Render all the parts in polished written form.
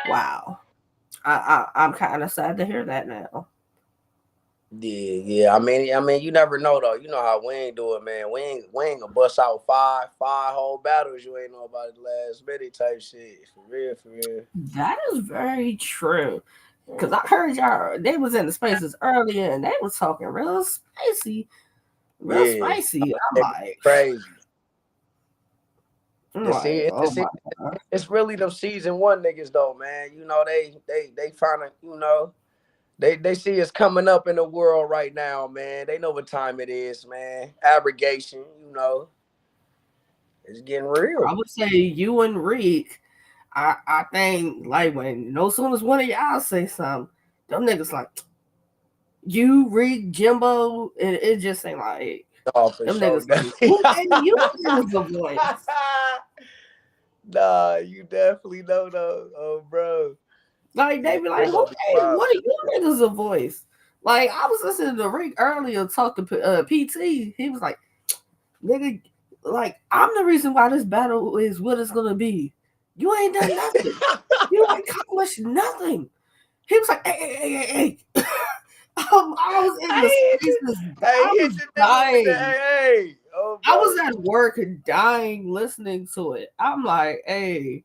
Wow. I'm kind of sad to hear that now. Yeah. I mean, you never know though. You know how Wayne do it, man. Wayne gonna bust out five whole battles. You ain't know about the last minute type shit. For real, for real. That is very true. Cause I heard y'all they was in the spaces earlier and they was talking real Yeah, spicy. crazy. I'm The like, see, oh my god. it's really them season one niggas though, man. You know they trying to, they see us coming up in the world right now, man. They know what time it is, man. Abrogation, it's getting real. I would say you and Reek. I think like when no soon as one of y'all say something, them niggas like you Reek Jimbo, it just ain't like Oh, for them sure. niggas like who gave you niggas a voice? Nah, you definitely know though, oh bro. Like Yeah, they be like, they who gonna be gave wild. one of you niggas a voice? Like I was listening to Rick earlier talk to PT. He was like, nigga, like I'm the reason why this battle is what it's gonna be. You ain't done nothing. You ain't accomplished nothing. He was like, hey. I was in the I hit you. spaces. Hey, I hit was the nigga with the dying. hey. Oh, I bro. was at work and dying listening to it. I'm like, hey,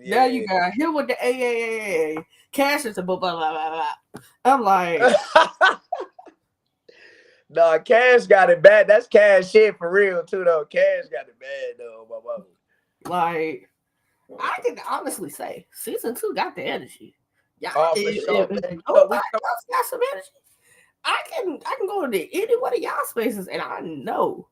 now you Yeah. got hit with the a. Cash is a blah blah blah blah blah. I'm like, Nah, Cash got it bad. That's Cash shit for real too, though. Cash got it bad though, my mama. like I can honestly say season 2 got the energy. Y'all, Oh, for if sure, man. nobody We else got some energy, I can go into any one of y'all spaces and I know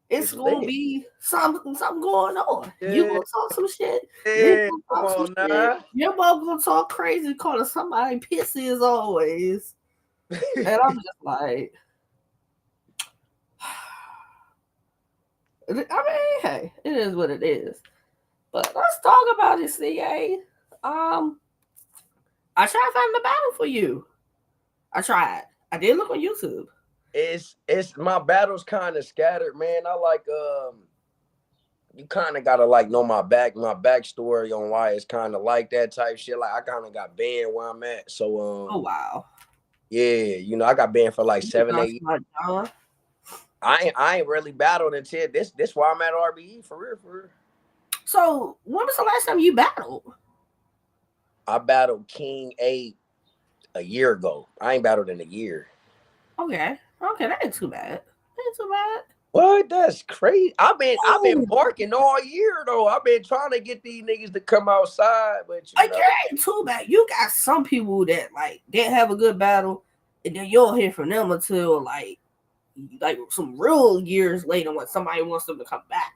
it's it's gonna lit. be something going on. You Yeah, gonna talk some shit, Rick yeah. gonna Come talk some on shit, now. your mom gonna talk crazy, calling somebody pissy as always. And I'm just like, I mean, hey, it is what it is. But let's talk about it, CA. Um, I tried finding a battle for you. I tried. I did look on YouTube. It's my battles kind of scattered, man. I like you kind of gotta like know my backstory on why it's kind of like that type shit. Like I kind of got banned where I'm at, so Oh wow. yeah, I got banned for like You 7 8 done years. smart, John. I ain't really battled until this why I'm at RBE for real for real. So when was the last time you battled? I battled King 8 a year ago. I ain't battled in a year. Okay. Okay, that ain't too bad. That ain't too bad. What? That's crazy. I've been Oh, barking all year though. I've been trying to get these niggas to come outside, but like that ain't too bad. You got some people that like didn't have a good battle, and then you don't hear from them until like some real years later when somebody wants them to come back.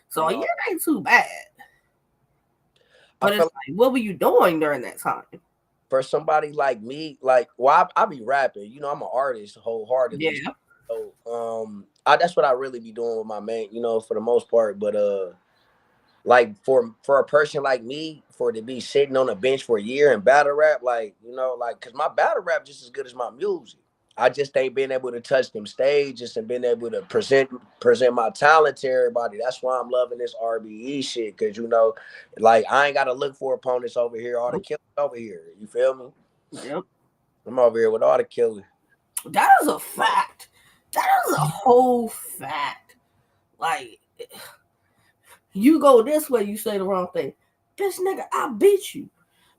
So a year no. ain't too bad. I But it's feel like, what were you doing during that time? for somebody like me, like, well, I be rapping. I'm an artist wholeheartedly. Yeah. So, that's what I really be doing with my man. For the most part. But like for a person like me, for to be sitting on a bench for a year and battle rap, like, like, cause my battle rap just as good as my music. I just ain't been able to touch them stages and been able to present my talent to everybody. That's why I'm loving this RBE shit. Cause like I ain't gotta look for opponents over here, all the killers over here. You feel me? Yep. I'm over here with all the killers. That is a fact. That is a whole fact. Like, you go this way, you say the wrong thing. This nigga, I beat you.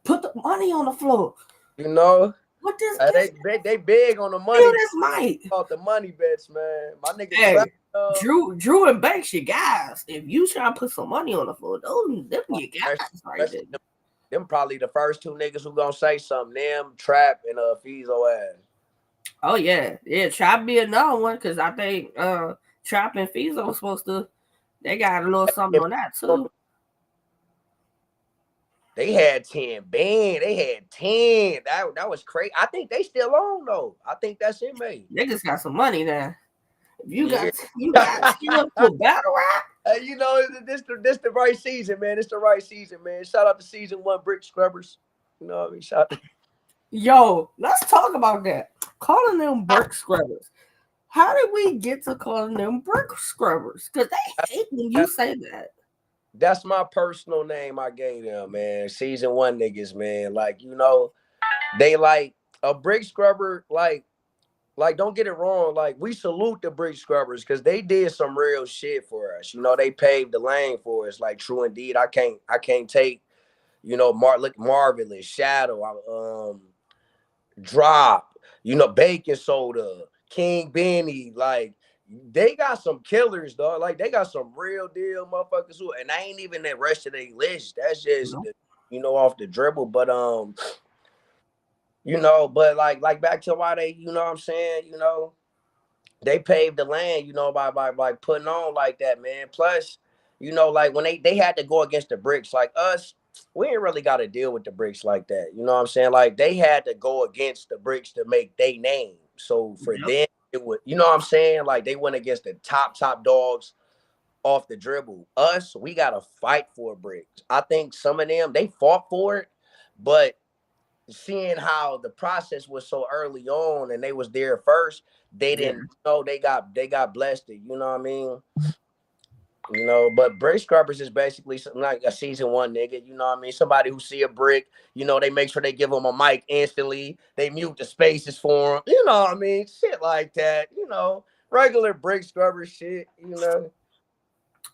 Put the money on the floor. You know, What this they this they big on the feel money. this might. About the money bets, man. My nigga Trap. Hey, Drew and Banks, your guys. If you try to put some money on the floor, them your guys right there. Them probably the first two niggas who gonna say something. Them Trap and Fizo ass. Oh yeah. Trap be another one because I think Trap and Fizo supposed to. They got a little something on that too. They had 10 band. They had 10. That was crazy. I think they still on though. I think that's it, man. They just got some money now. If Yeah. you got skill for battle rap. This the right season, man. It's the right season, man. Shout out to season 1 Brick Scrubbers. You know what I mean? Shout out. Yo, let's talk about that. Calling them brick scrubbers. How did we get to calling them brick scrubbers? Because they hate when you say that. That's my personal name I gave them, man. Season one niggas, man. Like, they like a brick scrubber, like don't get it wrong. Like we salute the brick scrubbers because they did some real shit for us. They paved the lane for us. Like true indeed. I can't take, look marvelous, shadow, drop, baking soda, King Benny, like they got some killers, dog. Like they got some real deal motherfuckers who, and I ain't even that rest of their list. That's just off the dribble. But but like back to why they, what I'm saying, they paved the land, by putting on like that, man. Plus, like when they had to go against the bricks, like us, we ain't really got to deal with the bricks like that. You know what I'm saying? Like they had to go against the bricks to make their name. So for them, it would, you know what I'm saying? Like they went against the top dogs off the dribble. Us, we gotta fight for bricks. I think some of them they fought for it, but seeing how the process was so early on and they was there first, they didn't know they got blessed. You know what I mean? But brick scrubbers is basically something like a season one nigga. You know what I mean? Somebody who see a brick, they make sure they give them a mic instantly. They mute the spaces for them. You know what I mean? Shit like that. Regular brick scrubber shit.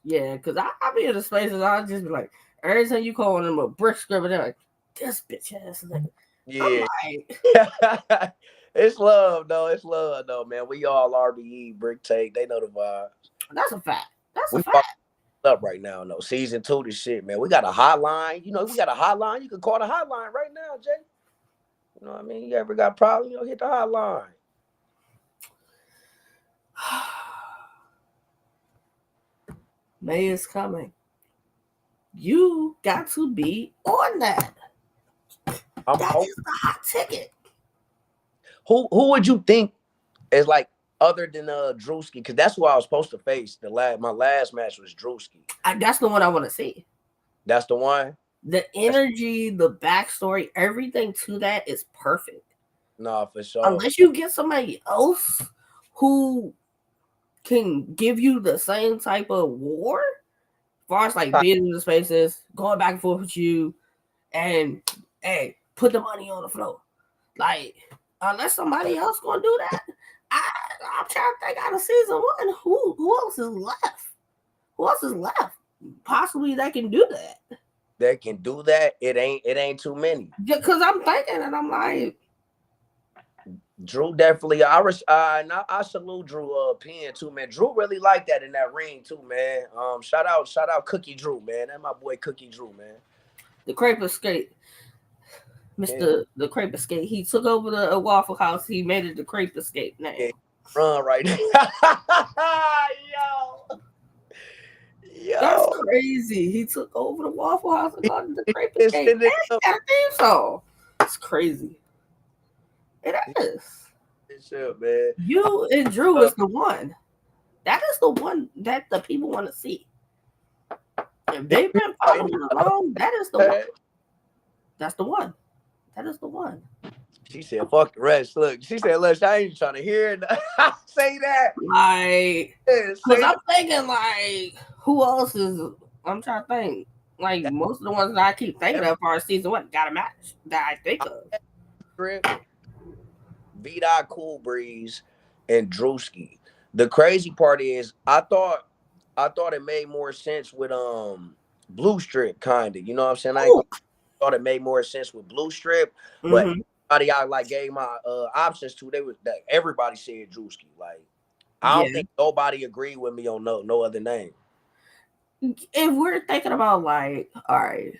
Yeah, because I be in the spaces, I'll just be like, every time you call them a brick scrubber, they're like, this bitch ass nigga. Yeah. Like, It's love, though, man. We all RBE, brick take. They know the vibe. That's a fact. That's We a fact. up right now, no. Season 2, this shit, man. We got a hotline. We got a hotline. You can call the hotline right now, Jay. You know what I mean? You ever got a problem, hit the hotline. May is coming. You got to be on that. That is the hot ticket. Who would you think is like other than Drewski? Because that's who I was supposed to face. My last match was Drewski. That's the one I want to see. That's the one. The energy, the backstory, everything to that is perfect. No, for sure. Unless you get somebody else who can give you the same type of war, as far as like being in the spaces, going back and forth with you, and hey, put the money on the floor. Like, unless somebody else gonna do that, I'm trying to think out of season one. Who else is left? Who else is left? Possibly that can do that. That can do that. It ain't too many. Because I'm thinking, and I'm like, Drew definitely. I salute Drew Penn too, man. Drew really liked that in that ring too, man. Shout out Cookie Drew, man. That's my boy Cookie Drew, man. The Crepe Escape. Mr. The Crepe Escape. He took over the Waffle House. He made it the Crepe Escape now. Yeah, run right now. Yo. That's crazy. He took over the Waffle House and called it the Crepe Escape. And he got a theme song. It's crazy. It is. It's up, man. You and Drew is the one. That is the one that the people want to see. If they've been following along, that is the one. That's the one. That is the one. She said, fuck the rest. Look, she said, look, I ain't trying to hear it. Say that. Like, because I'm thinking, like, who else is, I'm trying to think. Like, most of the ones that I keep thinking of for season one got a match that I think of. V-Dot, Cool Breeze, and Drewski. The crazy part is, I thought it made more sense with Blue Strip, kind of. You know what I'm saying? I thought it made more sense with Blue Strip, but everybody I like gave my options to, everybody said Drewski. Like, I don't think nobody agreed with me on no other name. If we're thinking about like, all right,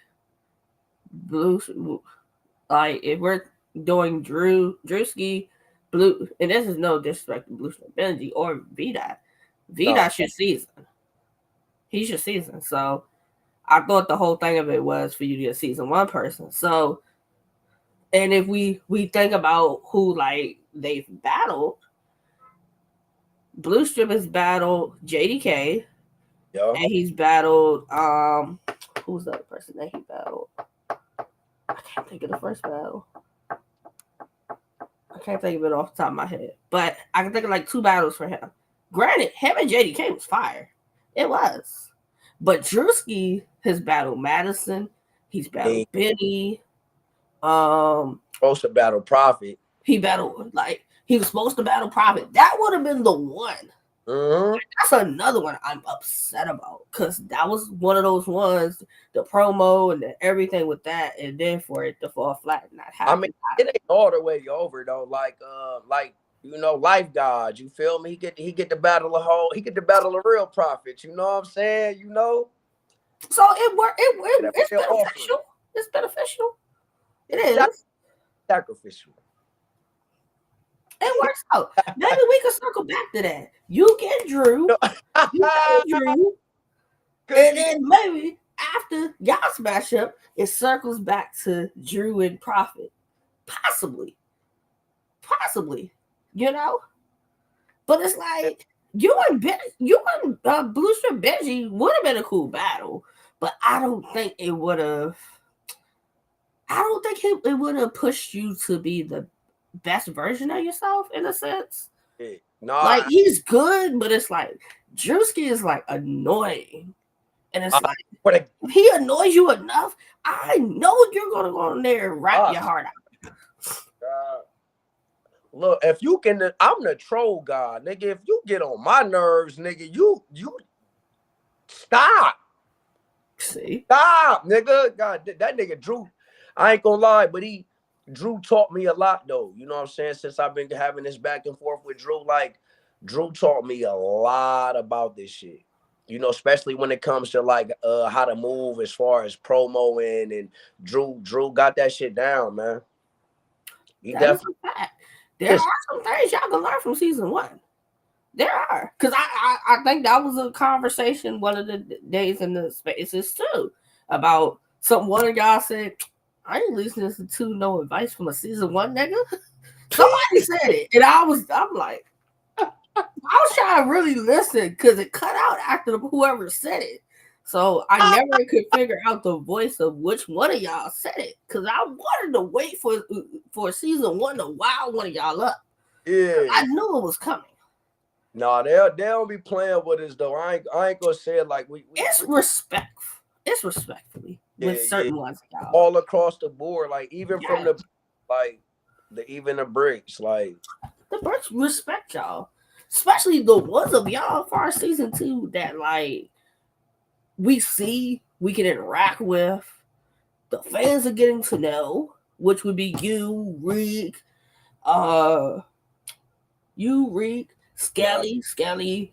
like if we're doing Drewski, Blue, and this is no disrespect to Blue Strip Benji or V-Dot. V-Dot should season. He should season. So I thought the whole thing of it was for you to get season one person. So, and if we think about who like they've battled, Blue Strip has battled JDK, and he's battled who's the other person that he battled? I can't think of the first battle. I can't think of it off the top of my head, but I can think of like 2 battles for him. Granted, him and JDK was fire. It was. But Drewski He's battled Madison. He's He battled Benny. Um, supposed to battle Prophet. he battled like he was supposed to battle Prophet. That would have been the one. Mm-hmm. That's another one I'm upset about because that was one of those ones, the promo and everything with that, and then for it to fall flat and not I mean, happen. it ain't all the way over though. Like you know, Life God. You feel me? He get to battle a whole. He get to battle a real prophet. You know what I'm saying? You know. So it worked. It's They're offering. beneficial. It's beneficial. It It's not is. sacrificial. It works out. Maybe we can circle back to that. You get Drew. You get Drew. And then maybe after y'all smash up, it circles back to Drew and Prophet. Possibly. You know? But it's like you and Blue Strip Benji would have been a cool battle, but I don't think it would have. I don't think it would have pushed you to be the best version of yourself in a sense. No, Like he's good, but it's like Drewski is like annoying, and it's like if he annoys you enough, I know you're gonna go in there and rap your heart out. Look, if you can, I'm the troll god, nigga. If you get on my nerves, nigga, you stop. See, stop, nigga. God, that nigga Drew. I ain't gonna lie, but Drew taught me a lot though. You know what I'm saying? Since I've been having this back and forth with Drew, like Drew taught me a lot about this shit. You know, especially when it comes to like how to move as far as promoing, and Drew got that shit down, man. He definitely. There are some things y'all can learn from season 1. There are, because I think that was a conversation one of the days in the spaces too about something. One of y'all said, "I ain't listening to no advice from a season 1 nigga." Somebody said it, and I'm like, I was trying to really listen because it cut out after whoever said it. So I never could figure out the voice of which one of y'all said it because I wanted to wait for season 1 to wow one of y'all up. Yeah, I knew it was coming. No, they don't be playing with us though. I ain't gonna say it like we it's respectful. It's respectfully with certain ones, y'all. All across the board, like even from the bricks, like the bricks respect y'all, especially the ones of y'all for our season 2 that like we see, we can interact with. The fans are getting to know, which would be you, Reek, Skelly,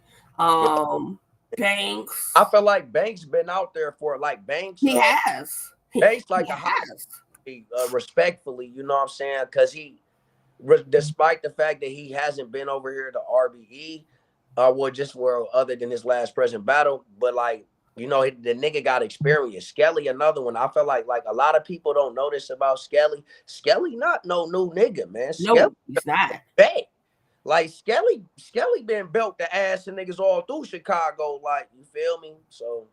Banks. I feel like Banks been out there for like Banks. He has. Banks like respectfully, you know what I'm saying? Because despite the fact that he hasn't been over here to RBE, other than his last present battle, but like, you know, the nigga got experience. Skelly, another one. I feel like a lot of people don't know this about Skelly. Skelly not no new nigga, man. No, he's not. Bad. Like Skelly been built the ass and niggas all through Chicago. Like, you feel me? So,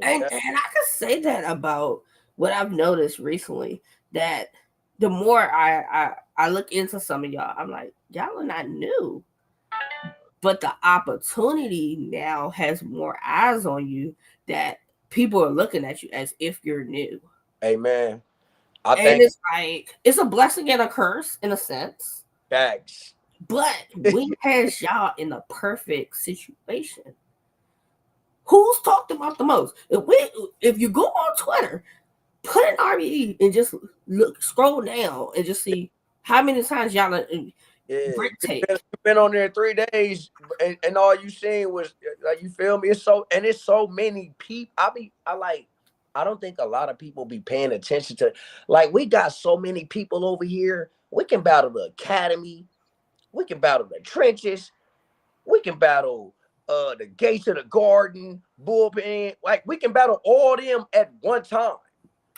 and I can say that about what I've noticed recently. That the more I look into some of y'all, I'm like, y'all are not new. But the opportunity now has more eyes on you that people are looking at you as if you're new. Amen. It's like it's a blessing and a curse in a sense. Facts. But we has y'all in a perfect situation. Who's talked about the most? If you go on Twitter, put an RBE and just scroll down and just see how many times y'all Brick take. You've been on there 3 days, and all you seen was like, you feel me? It's so many people. I don't think a lot of people be paying attention to. Like, we got so many people over here. We can battle the academy. We can battle the trenches. We can battle the gates of the garden, bullpen. Like, we can battle all them at one time.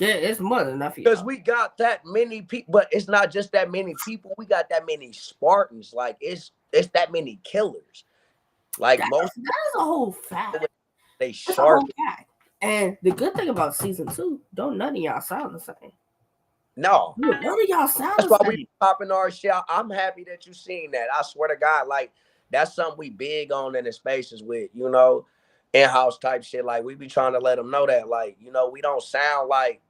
Yeah, it's more than enough. Because we got that many people, but it's not just that many people. We got that many Spartans. Like, it's that many killers. Like, that is a whole fact. They sharp. And the good thing about season 2, don't none of y'all sound the same. No. None of y'all sound That's why we popping our shit. I'm happy that you seen that. I swear to God, like, that's something we big on in the spaces with, you know. in-house type shit. Like we be trying to let them know that, like, you know, we don't sound like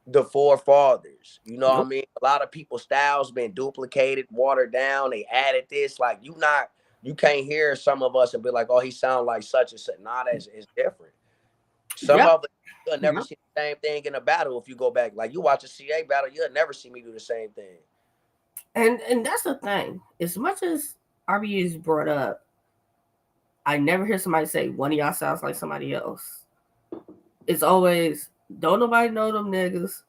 the forefathers. You know what I Nope. mean? A lot of people's styles been duplicated, watered down. They added this. Like you can't hear some of us and be like, oh, he sound like such and such. Nah, that's it's different. Some Yep. of it you'll never Yep. see the same thing in a battle if you go back. Like you watch a CA battle, you'll never see me do the same thing. And that's the thing. As much as RB is brought up, I never hear somebody say one of y'all sounds like somebody else. It's always don't nobody know them niggas.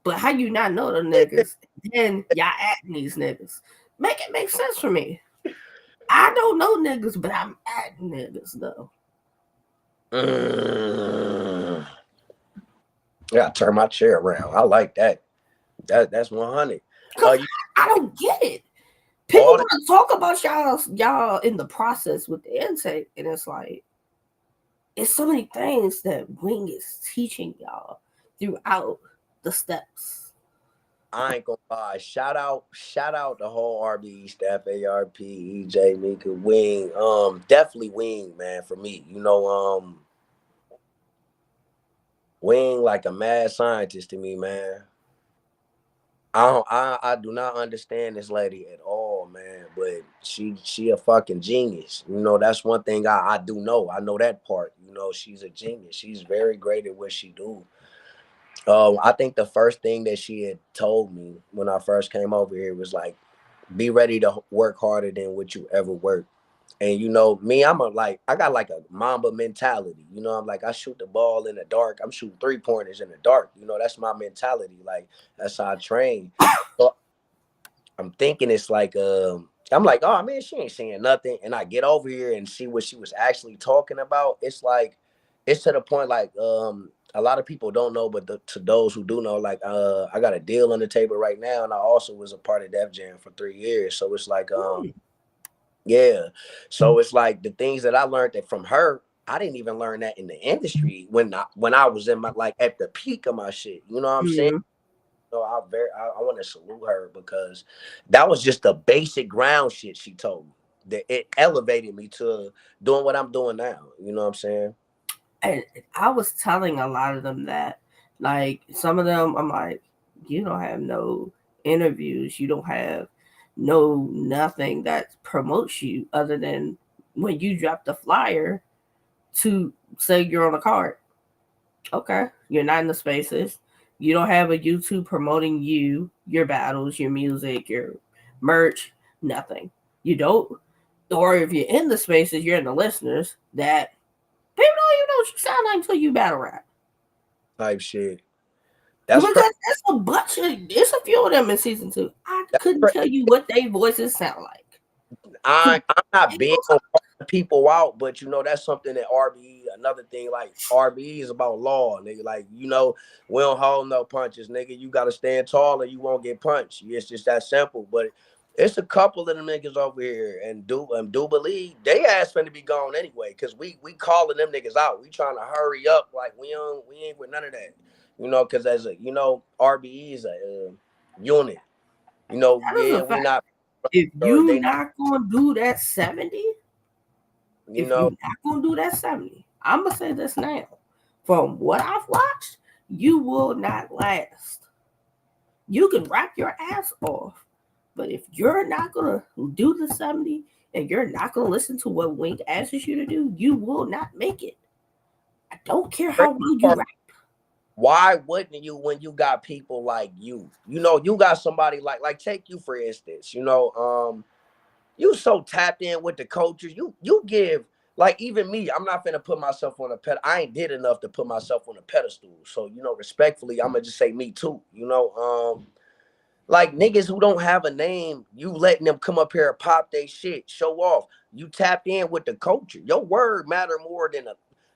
But how you not know them niggas? Then y'all acting these niggas. Make it make sense for me. I don't know niggas, but I'm acting niggas though. Mm. I gotta turn my chair around. I like that. That's 100. Cause You I don't get it. People all the want to talk about y'all in the process with the intake, and it's like it's so many things that Wing is teaching y'all throughout the steps. I ain't gonna lie. Shout out the whole RBE staff, ARP, EJ, Mika, Wing. Definitely Wing, man, for me. You know, Wing like a mad scientist to me, man. I do not understand this lady at all, man. But she a fucking genius. You know, that's one thing I do know. I know that part. You know, she's a genius. She's very great at what she do. I think the first thing that she had told me when I first came over here was like, be ready to work harder than what you ever worked. And you know, me, I got like a Mamba mentality. You know, I'm like, I shoot the ball in the dark. I'm shooting 3-pointers in the dark. You know, that's my mentality. Like, that's how I train. So I'm thinking it's like, I'm like, oh man, she ain't saying nothing. And I get over here and see what she was actually talking about. It's like, it's to the point like, a lot of people don't know, but to those who do know, like, I got a deal on the table right now, and I also was a part of Def Jam for 3 years. So it's like, yeah. So it's like the things that I learned that from her, I didn't even learn that in the industry when I was in my like at the peak of my shit. You know what I'm saying? Mm-hmm. So I want to salute her because that was just the basic ground shit she told me. That it elevated me to doing what I'm doing now. You know what I'm saying? And I was telling a lot of them that, like, some of them, I'm like, you don't have no interviews, you don't have no nothing that promotes you other than when you drop the flyer to say you're on a card. Okay, you're not in the spaces. You don't have a YouTube promoting you, your battles, your music, your merch, nothing. You don't. Or if you're in the spaces, you're in the listeners that people don't even know what you sound like until you battle rap. Type shit. That's Because crazy. there's a bunch of, it's a few of them in season 2. I That's couldn't crazy. tell you what their voices sound like. I'm not They big go on calling people out, but you know that's something that RBE. Another thing, like RBE is about law, nigga. Like you know, we don't hold no punches, nigga. You gotta stand tall or you won't get punched. It's just that simple. But it's a couple of them niggas over here, and do believe they ass finna be gone anyway, cause we calling them niggas out. We trying to hurry up, like we ain't with none of that, you know. Cause as a RBE is a unit. You know, that is yeah, a we fact. not If or you they, not gonna do that 70, you if know. you not gonna do that 70, I'm gonna say this now. From what I've watched, you will not last. You can rap your ass off, but if you're not gonna do the 70 and you're not gonna listen to what Wink asks you to do, you will not make it. I don't care how well you rap. Why wouldn't you when you got people like you? You know, you got somebody like take you for instance, you know, you so tapped in with the culture. You give like even me, I'm not gonna put myself on a I ain't did enough to put myself on a pedestal. So, you know, respectfully, I'm gonna just say me too. You know, like niggas who don't have a name, you letting them come up here and pop they shit, show off. You tapped in with the culture. Your word matter more than a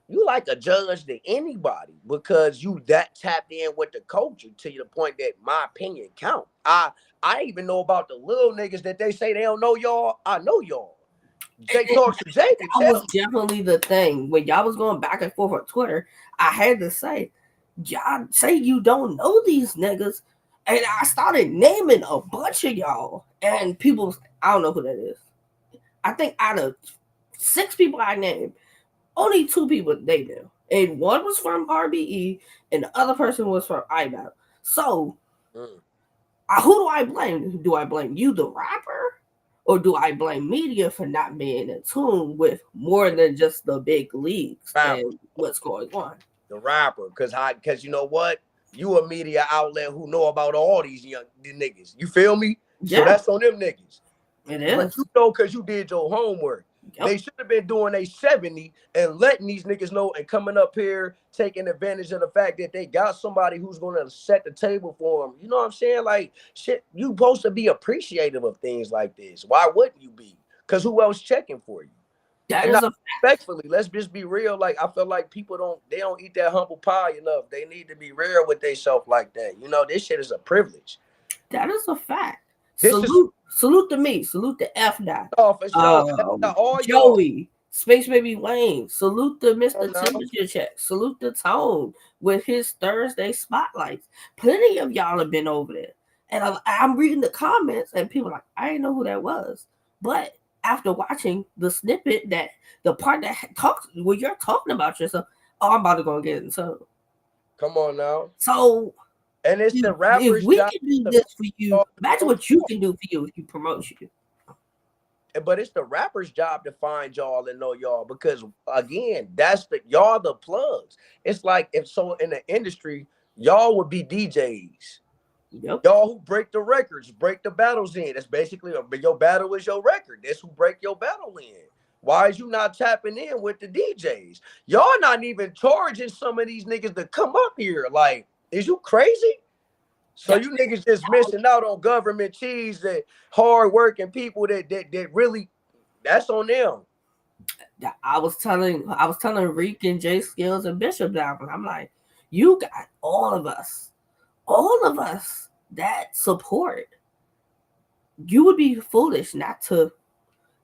you like a judge than anybody because you that tapped in with the culture to the point that my opinion count. I even know about the little niggas that they say they don't know y'all. I know y'all. Jay talks to Jay can That was tell. definitely the thing. When y'all was going back and forth on Twitter, I had to say, y'all say you don't know these niggas. And I started naming a bunch of y'all. And people, I don't know who that is. I think out of 6 people I named, Only two people they knew, and one was from RBE, and the other person was from iBattle. So, Mm. who do I blame? Do I blame you, the rapper, or do I blame media for not being in tune with more than just the big leagues Rapper, and what's going on? the rapper, because you know what? You a media outlet who know about all these niggas. You feel me? So Yeah, that's on them niggas. it But is. you know, because you did your homework. They Yep, should have been doing a 70 and letting these niggas know and coming up here taking advantage of the fact that they got somebody who's going to set the table for them. You know what I'm saying? Like, shit, you supposed to be appreciative of things like this. Why wouldn't you be? Because who else checking for you? that And is not a respectfully, let's just be real. Like, I feel like people don't eat that humble pie enough. They need to be real with themselves like that. You know, this shit is a privilege. that is a fact. This is Salute to me. Salute to F dot. oh, for sure. All y'all. Joey, Space Baby Wayne. Salute to Oh, Mr. no. Temperature Check. Salute to Tone with his Thursday spotlights. Plenty of y'all have been over there, and I'm reading the comments, and people are like, I didn't know who that was, but after watching the snippet, that the part that talks where you're talking about yourself, oh, I'm about to go get in some. Come on now. So And it's the if rapper's we job can do to this for you, y'all imagine know what you can do for you if you promote you. but it's the rapper's job to find y'all and know y'all because again, that's the y'all the plugs. It's like if so in the industry, y'all would be DJs. Yep. Y'all who break the records, break the battles in. That's basically your battle is your record. That's who break your battle in. Why is you not tapping in with the DJs? Y'all not even charging some of these niggas to come up here. Like, is you crazy? So That, you niggas just missing out on government cheese that hard working people that really that's on them. I was telling Reek and Jay Skills and Bishop that one. I'm like, you got all of us that support. You would be foolish not to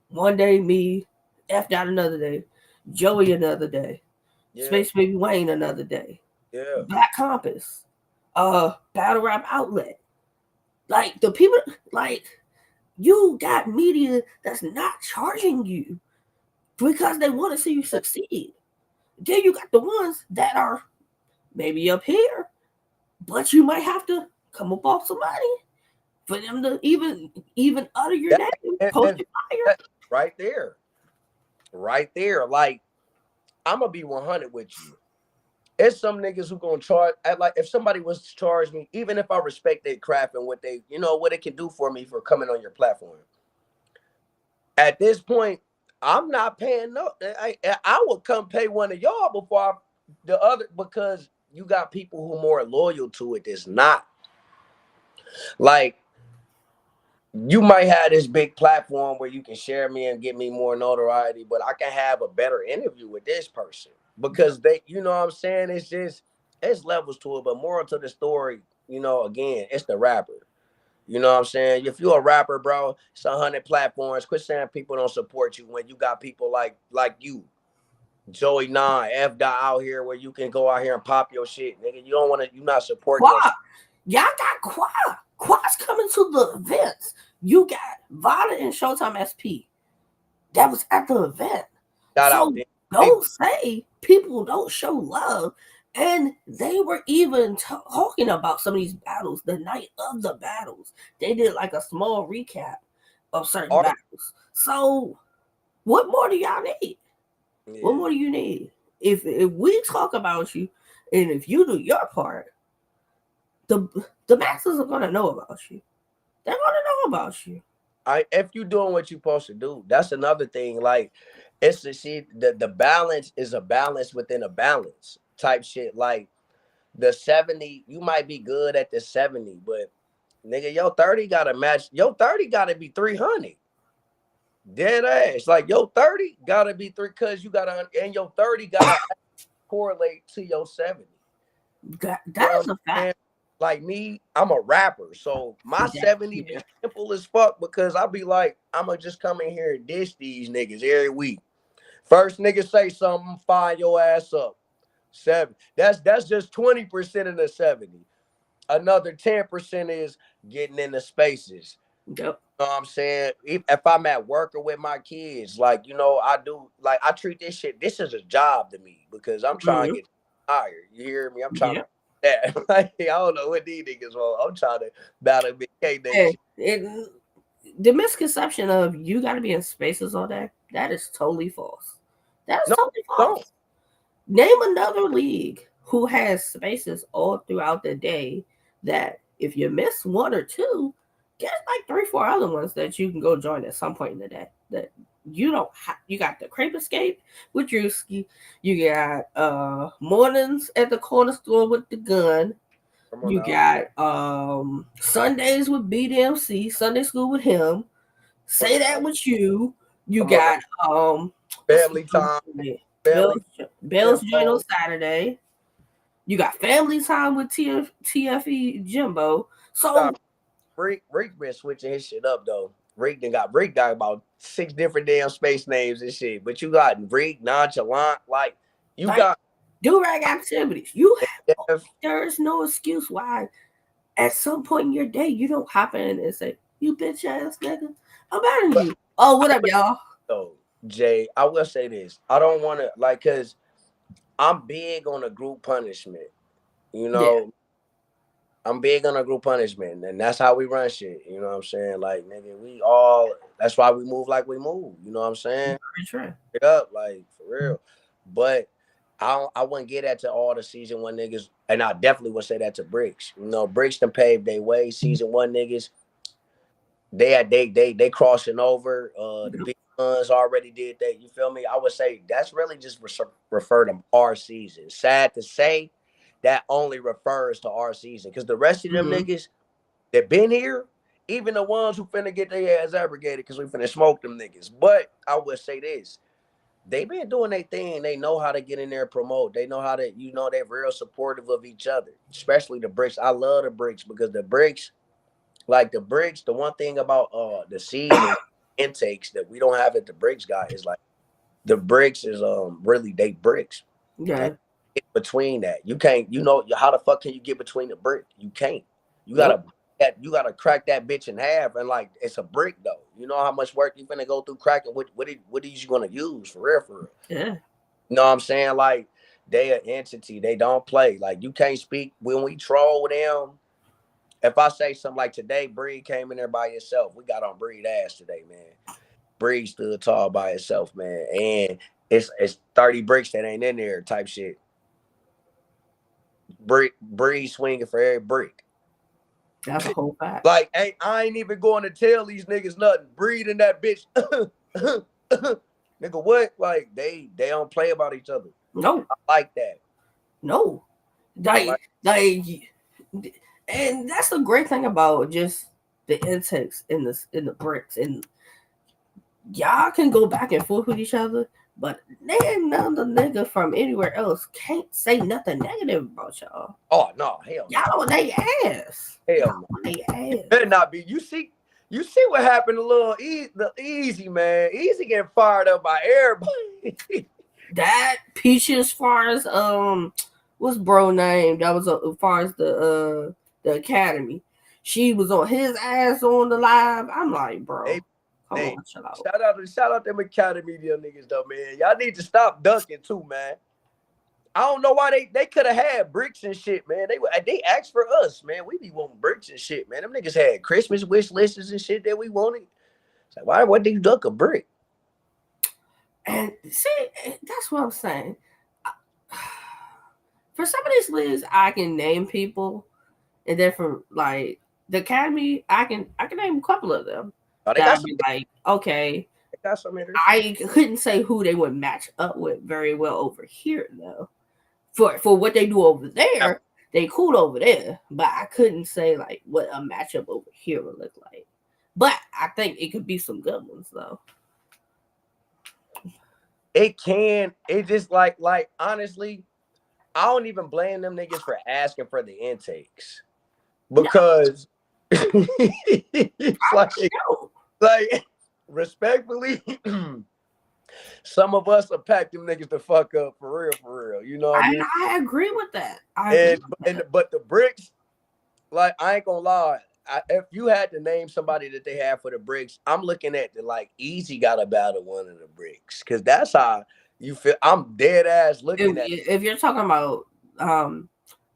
one day me, F dot another day, Joey another day, Yeah, Space Baby Wayne another day, yeah. Black Compass, Battle Rap Outlet. Like the people, like you got media that's not charging you because they want to see you succeed. Then you got the ones that are maybe up here, but you might have to come up off some money for them to even utter your That, name, post and your fire. that right there, right there. Like I'm gonna be 100 with you. It's some niggas who gonna charge. Like if somebody was to charge me, even if I respect their craft and what they, you know, what it can do for me for coming on your platform. At this point, I'm not paying no. I would come pay one of y'all before the other because you got people who more loyal to it. That's not like you might have this big platform where you can share me and get me more notoriety, but I can have a better interview with this person because they, you know what I'm saying? It's just it's levels to it, but more to the story, you know, again, it's the rapper. You know what I'm saying? If you're a rapper, bro, it's 100 platforms. Quit saying people don't support you when you got people like you, Joey Nine, F Dot out here where you can go out here and pop your shit, nigga. You don't want to. You not supporting your. Quad, y'all got Quad. Quad's coming to the events. You got Vada and Showtime SP. That was at the event. Shout out So there. They don't say people don't show love. And they were even talking about some of these battles the night of the battles. They did like a small recap of certain are. battles. So what more do y'all need? What Yeah. more do you need? If we talk about you and if you do your part, the the masses are gonna know about you. They're gonna know about you. If you doing what you supposed to do, that's another thing. Like it's the shit. The balance is a balance within a balance type shit. Like the 70, you might be good at the 70, but nigga, your 30 gotta match. Your 30 gotta be 300. Dead ass. Like your 30 gotta be three because you gotta and your 30 gotta correlate to your 70. You That know what is a I'm saying? fact. Like me, I'm a rapper. So my That, 70 be yeah. simple as fuck because I'll be like, I'ma just come in here and dish these niggas every week. First nigga say something, fire your ass up. Seven. That's just 20% of the 70. Another 10% is getting in the spaces. Yep. You know what I'm saying? If I'm at work or with my kids, like, you know, I do, like, I treat this shit, this is a job to me because I'm trying to Mm-hmm. get hired. You hear me? I'm trying to Yep. that. Like, I don't know what these niggas want. I'm trying to battle Big K And Nation. the misconception of you got to be in spaces all day, that is totally false. That is No, totally don't. false. Name another league who has spaces all throughout the day that if you miss one or two, get like three, four other ones that you can go join at some point in the day. That you don't have. You got the Crepe Escape with Drewski. You got mornings at the corner store with the gun. Come on You now. got Sundays with BDMC, Sunday school with him. Come on Say that now. with you. You Come on now. got what's the Family time. Bill's Family Bill's joint on info. Saturday. You got family time with TFE Jimbo. Nah, So Rick been switching his shit up though. Rick got about 6 different damn space names and shit. But you got Rick, nonchalant, like you like got do rag activities. You have F, there is no excuse why at some point in your day you don't hop in and say, you bitch ass nigga, I'm better than but you. Oh, I what up, will y'all? though, Jay, I will say this. I don't wanna like cause I'm big on a group punishment. You Yeah, know, I'm big on a group punishment, and that's how we run shit. You know what I'm saying? Like, nigga, we all. That's why we move like we move. You know what I'm saying? very true. Straight up, like for real. But I wouldn't get that to all the season one niggas, and I definitely would say that to Bricks. You know, Bricks done paved their way. Season one niggas, they crossing over. The Yep. big ones already did that. You feel me? I would say that's really just refer to our season. Sad to say, that only refers to our season because the rest of them Mm-hmm. niggas that been here, even the ones who finna get their ass abrogated because we finna smoke them niggas. But I would say this. They been doing their thing. They know how to get in there and promote. They know how to, you know, they're real supportive of each other, especially the Bricks. I love the Bricks because the Bricks, like the Bricks, the one thing about the season intakes that we don't have at the Bricks guy is like the Bricks is really they Bricks. And Yeah. get between that. You can't, you know, how the fuck can you get between the brick? You can't. You Nope. gotta you gotta crack that bitch in half and like it's a brick though. You know how much work you finna go through cracking what is you gonna use for real for real. Yeah. You know what I'm saying? Like they an entity, they don't play. Like you can't speak when we troll them. If I say something like today, Breed came in there by himself. We got on Breed ass today, man. Breed stood tall by himself, man. And it's 30 bricks that ain't in there type shit. Breed swinging for every brick. That's a whole fact. Like, I ain't even going to tell these niggas nothing. Breed in that bitch. Nigga, what? Like, they don't play about each other. No. I like that. No. I like Like and that's the great thing about just the intakes in the bricks, and y'all can go back and forth with each other, but none of the nigga from anywhere else can't say nothing negative about y'all. oh no, hell no. Y'all on they ass. Y'all Hell no. on they ass. Better not be. You see what happened to little the easy man. Easy getting fired up by everybody. That Peaches, as far as what's bro name? That was as far as the academy. She was on his ass on the live. I'm like, Hey, bro, come hey, on, chill out. shout out them academy niggas though, man. Y'all need to stop dunking too, man. I don't know why they could have had bricks and shit, man. They asked for us, man. We be wanting bricks and shit, man. Them niggas had Christmas wish lists and shit that we wanted. It's like, why would they duck a brick? And see, that's what I'm saying. For some of these leagues, I can name people, and then for like the academy, I can name a couple of them Oh, they that got I'd some. be like, okay, They got some hitters. I couldn't say who they would match up with very well over here though. For what they do over there, they cool over there, but I couldn't say like what a matchup over here would look like. But I think it could be some good ones though. It can. It just like honestly, I don't even blame them niggas for asking for the intakes No, because it's I don't. like respectfully, some of us will pack them niggas the fuck up for real. You know what I mean? I agree with that. I agree with And that. but the bricks, like I ain't gonna lie, if you had to name somebody that they have for the bricks, I'm looking at the like Easy got to battle one of the bricks because that's how you feel. I'm dead ass looking at. If you're talking about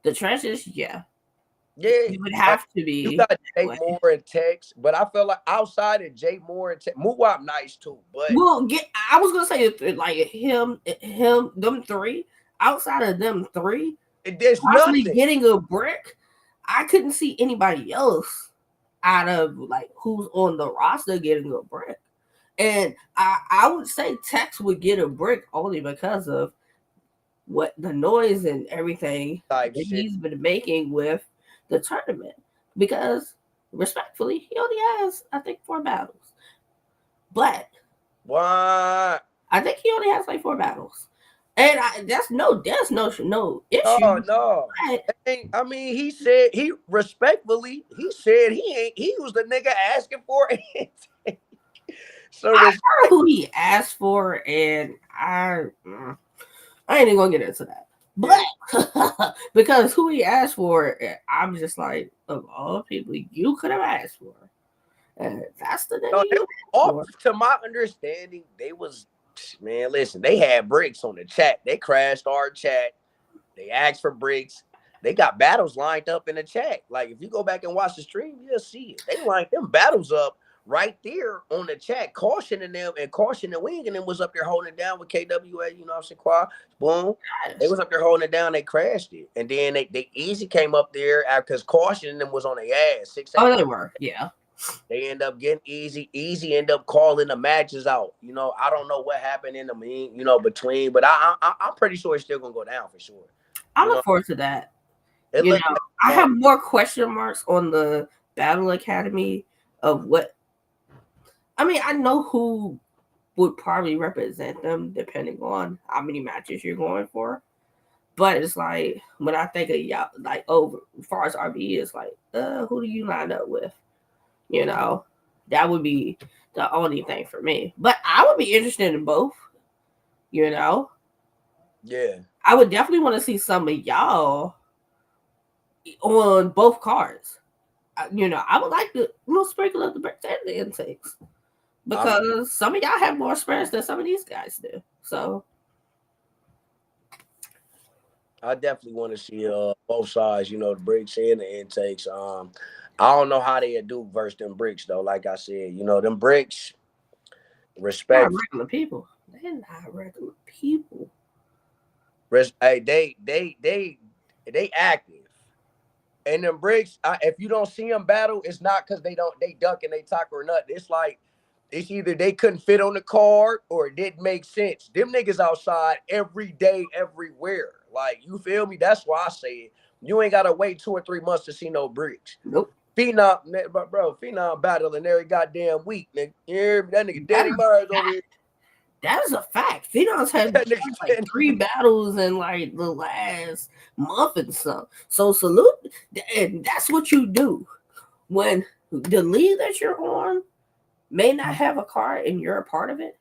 the trenches, yeah, Yeah, you would like have to you be got that Jay way. Moore and Tex, but I feel like outside of Jay Moore and Tex, Muwap nice too, but Well, I was gonna say like him, them three. Outside of them three, there's possibly nothing. getting a brick, I couldn't see anybody else out of like who's on the roster getting a brick. And I would say Tex would get a brick only because of what the noise and everything Type that shit. he's been making with the tournament. Because respectfully, he only has I think 4 battles, but Why? I think he only has like 4 battles, and there's no No, issue. no. But I mean, he said he respectfully. He said he ain't. He was the nigga asking for it. So I heard respect. who he asked for, and I ain't even gonna get into that. Yeah. But because who he asked for, I'm just like, of all people you could have asked for, and that's the No, nigga they you was asked off. for. To my understanding, they was man. Listen, they had bricks on the chat. They crashed our chat. They asked for bricks. They got battles lined up in the chat. Like if you go back and watch the stream, you'll see it. They lined them battles up right there on the chat, cautioning them and cautioning Wing, and then was up there holding it down with KWA. You know what I'm saying? Quad, boom. They Yes. was up there holding it down. They crashed it, and then they easy came up there because cautioning them was on their ass. 6 8. Oh, they were, yeah. They end up getting easy. Easy end up calling the matches out. You know, I don't know what happened in the mean, between, but I'm pretty sure it's still gonna go down for sure. I You know, look forward to that. it You looked know, like I have more question marks on the Battle Academy of what. I mean, I know who would probably represent them depending on how many matches you're going for. But it's like when I think of y'all, like over as far as RBE, it's like, who do you line up with? You know, that would be the only thing for me. But I would be interested in both. You know, yeah. I would definitely want to see some of y'all on both cards. I would like to sprinkle up the breaks and the intakes I'm because some of y'all have more experience than some of these guys do. So I definitely want to see both sides, the bricks and the intakes. I don't know how they do versus them bricks though. Like I said, them bricks not respect. regular people. They're not regular people. Hey, they active. And them bricks, if you don't see them battle, it's not because they duck and they talk or nothing. It's like it's either they couldn't fit on the card or it didn't make sense. Them niggas outside every day, everywhere. Like you feel me? That's why I say it. You ain't gotta wait 2 or 3 months to see no bricks. Nope. Phenom, bro, Phenom battling every goddamn week, nigga. You hear me? That nigga That Danny is Myers over here. that is a fact. Phenom's had That nigga like Danny. 3 battles in like the last month and some. So salute, and that's what you do when the league that you're on may not have a card and you're a part of it.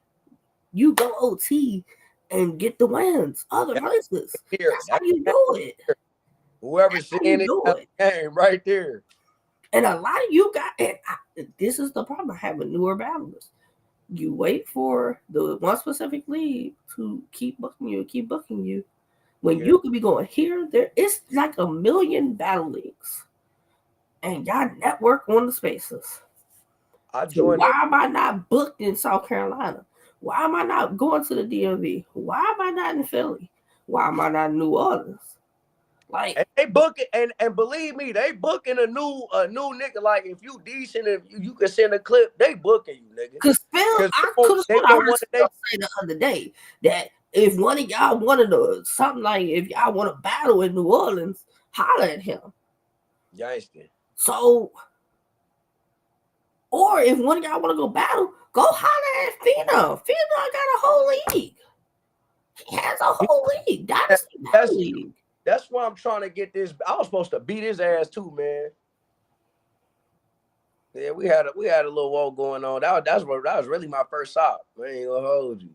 You go OT and get the wins other places. Here. That's how you do it. Whoever's That's how seeing you it do the it. game right there. And a lot of you got, this is the problem I have with newer battlers. You wait for the one specific league to keep booking you. When Yeah. you could be going here, there, it's like a million battle leagues. And y'all network on the spaces. I So joined why up. am I not booked in South Carolina? Why am I not going to the DMV? Why am I not in Philly? Why am I not in New Orleans? Like, And they booking and believe me, they booking a new nigga. Like if you decent, if you can send a clip, they booking you, nigga. cause Phil, Cause I could have they sworn I want heard one of they Phil say the other day that if one of y'all wanted to something like if y'all want to battle in New Orleans, holler at him. gangster. So, or if one of y'all want to go battle, go holler at Pheno. Pheno got a whole league. He has a whole league, Dynasty Battle That's League. that's why I'm trying to get this. I was supposed to beat his ass too, man. Yeah, we had a little war going on. That was really my first stop. I ain't gonna hold you.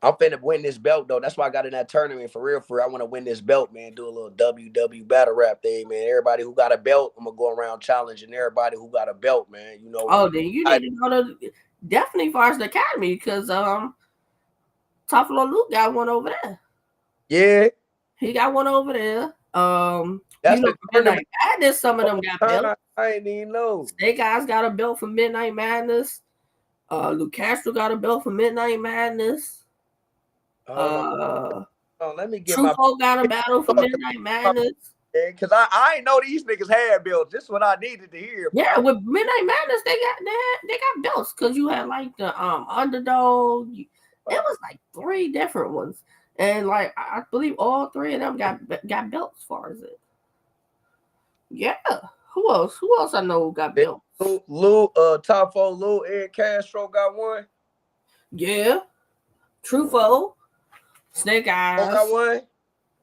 I'm finna win this belt though. That's why I got in that tournament for real. For real. I want to win this belt, man. Do a little WW battle rap thing, man. Everybody who got a belt, I'm gonna go around challenging everybody who got a belt, man. You know, Oh, then you need to go to definitely Forest Academy because Toffolo Luke got one over there. yeah, He got one over there. that's the For tournament. Midnight Madness, some of them got belts. I ain't even know. Snake Eyes got a belt for Midnight Madness. Luke Castro got a belt for Midnight Madness. Oh my! Let me get my. Truffaut got a battle for Midnight Madness. Because I ain't know these niggas had belts. This is what I needed to hear. Bro. Yeah, with Midnight Madness, they got belts because you had like the underdog. It was like 3 different ones, and like I believe all 3 of them got belts. As far as it, yeah. Who else? Who else I know got belts? Top 4 Lou Ed Castro got one. Yeah, Truffaut, Snake Eyes got one.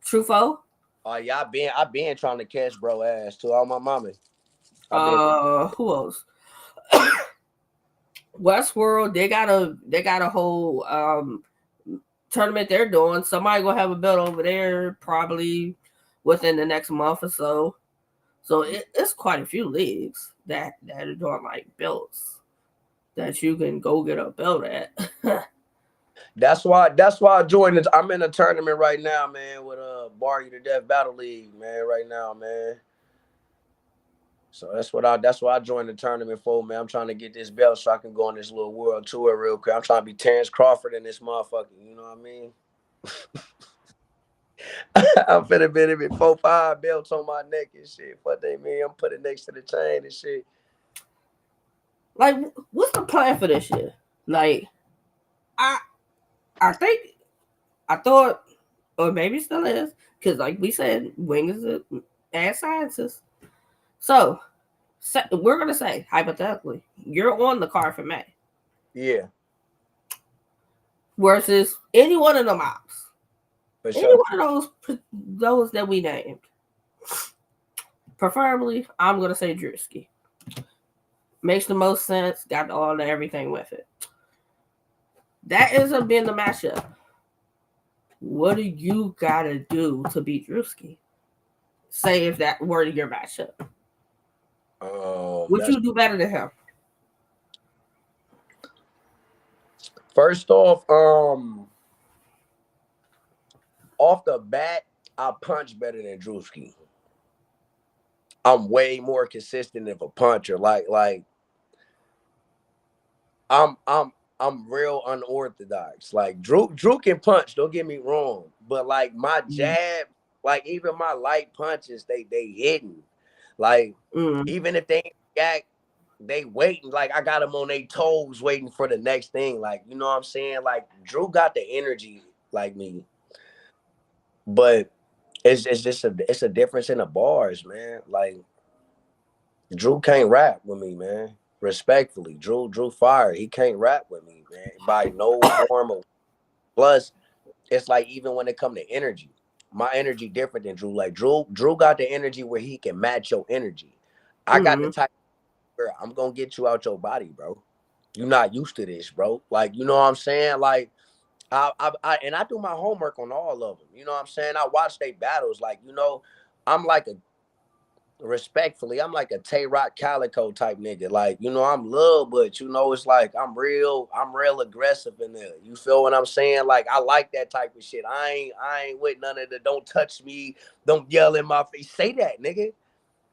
Truffaut. Oh yeah, I been trying to catch bro ass to all my mama. Who else? Westworld, they got a whole tournament they're doing. Somebody gonna have a belt over there probably within the next month or so. So it's quite a few leagues that are doing like belts that you can go get a belt at. That's why I joined it. I'm in a tournament right now, man, with Bar You to Death Battle League, man, right now, man. So that's why I joined the tournament for, man. I'm trying to get this belt so I can go on this little world tour real quick. I'm trying to be Terrence Crawford in this motherfucker. You know what I mean? I'm finna be in 4-5 belts on my neck and shit. What they mean? I'm putting next to the chain and shit. Like, what's the plan for this year? Like, I think I thought, or maybe it still is, because like we said, Wing is a ad scientist. So we're gonna say hypothetically, you're on the card for May. Yeah. Versus any one of the mobs. For any sure. one of those that we named. Preferably, I'm gonna say Drewski. Makes the most sense. Got all the everything with it. That ends up being the matchup. What do you gotta do to beat Drewski? Say if that were your matchup. Would you do better than him? First off the bat, I punch better than Drewski. I'm way more consistent of a puncher. Like I'm real unorthodox. Like Drew can punch, don't get me wrong. But like my jab, like even my light punches, they hidden. Like even if they ain't react, they waiting. Like I got them on their toes waiting for the next thing. Like, you know what I'm saying? Like Drew got the energy like me. But it's just a difference in the bars, man. Like Drew can't rap with me, man. Respectfully, Drew fire. He can't rap with me, man, by no form of. Plus, it's like even when it come to energy, my energy different than Drew. Like Drew got the energy where he can match your energy. I got the type where I'm gonna get you out your body, bro. You're not used to this, bro. Like, you know what I'm saying? Like, I do my homework on all of them. You know what I'm saying? I watch their battles. Like, you know, I'm like respectfully, I'm like a Tay Rock Calico type nigga. Like, you know, I'm love, but you know, it's like I'm real aggressive in there. You feel what I'm saying? Like, I like that type of shit. I ain't with none of the don't touch me, don't yell in my face. Say that, nigga.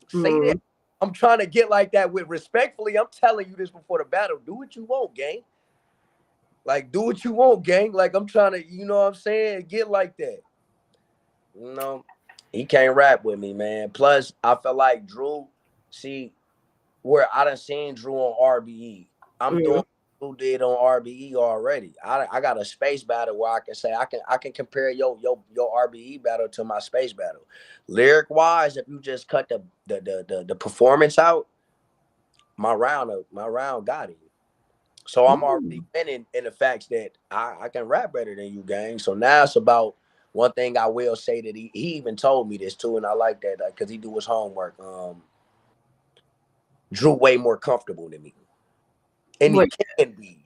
Say that. I'm trying to get like that with respectfully. I'm telling you this before the battle. Do what you want, gang. Like, do what you want, gang. Like, I'm trying to, you know what I'm saying? Get like that. You know? He can't rap with me, man. Plus, I feel like Drew, see, where I done seen Drew on RBE. I'm doing what Drew did on RBE already. I got a space battle where I can say I can compare your RBE battle to my space battle. Lyric wise, if you just cut the performance out, my round got it. So I'm already winning in the facts that I can rap better than you, gang. So now it's about one thing I will say that he even told me this too, and I like that because he do his homework. Drew way more comfortable than me, and he can be.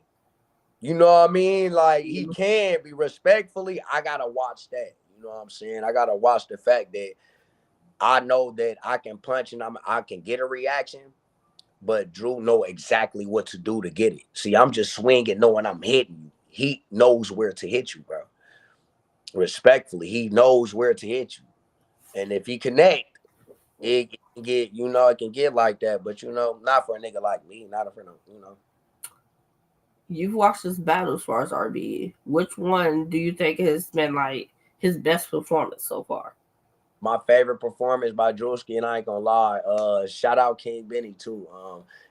You know what I mean? Like he Mhm. can be respectfully. I gotta watch that. You know what I'm saying? I gotta watch the fact that I know that I can punch and I can get a reaction, but Drew know exactly what to do to get it. See, I'm just swinging, knowing I'm hitting you. He knows where to hit you, bro. Respectfully, he knows where to hit you, and if he connect, it can get it can get like that. But not for a nigga like me, not for no. You've watched this battle as far as RBE. Which one do you think has been like his best performance so far? My favorite performance by Drewski, and I ain't gonna lie, shout out King Benny too.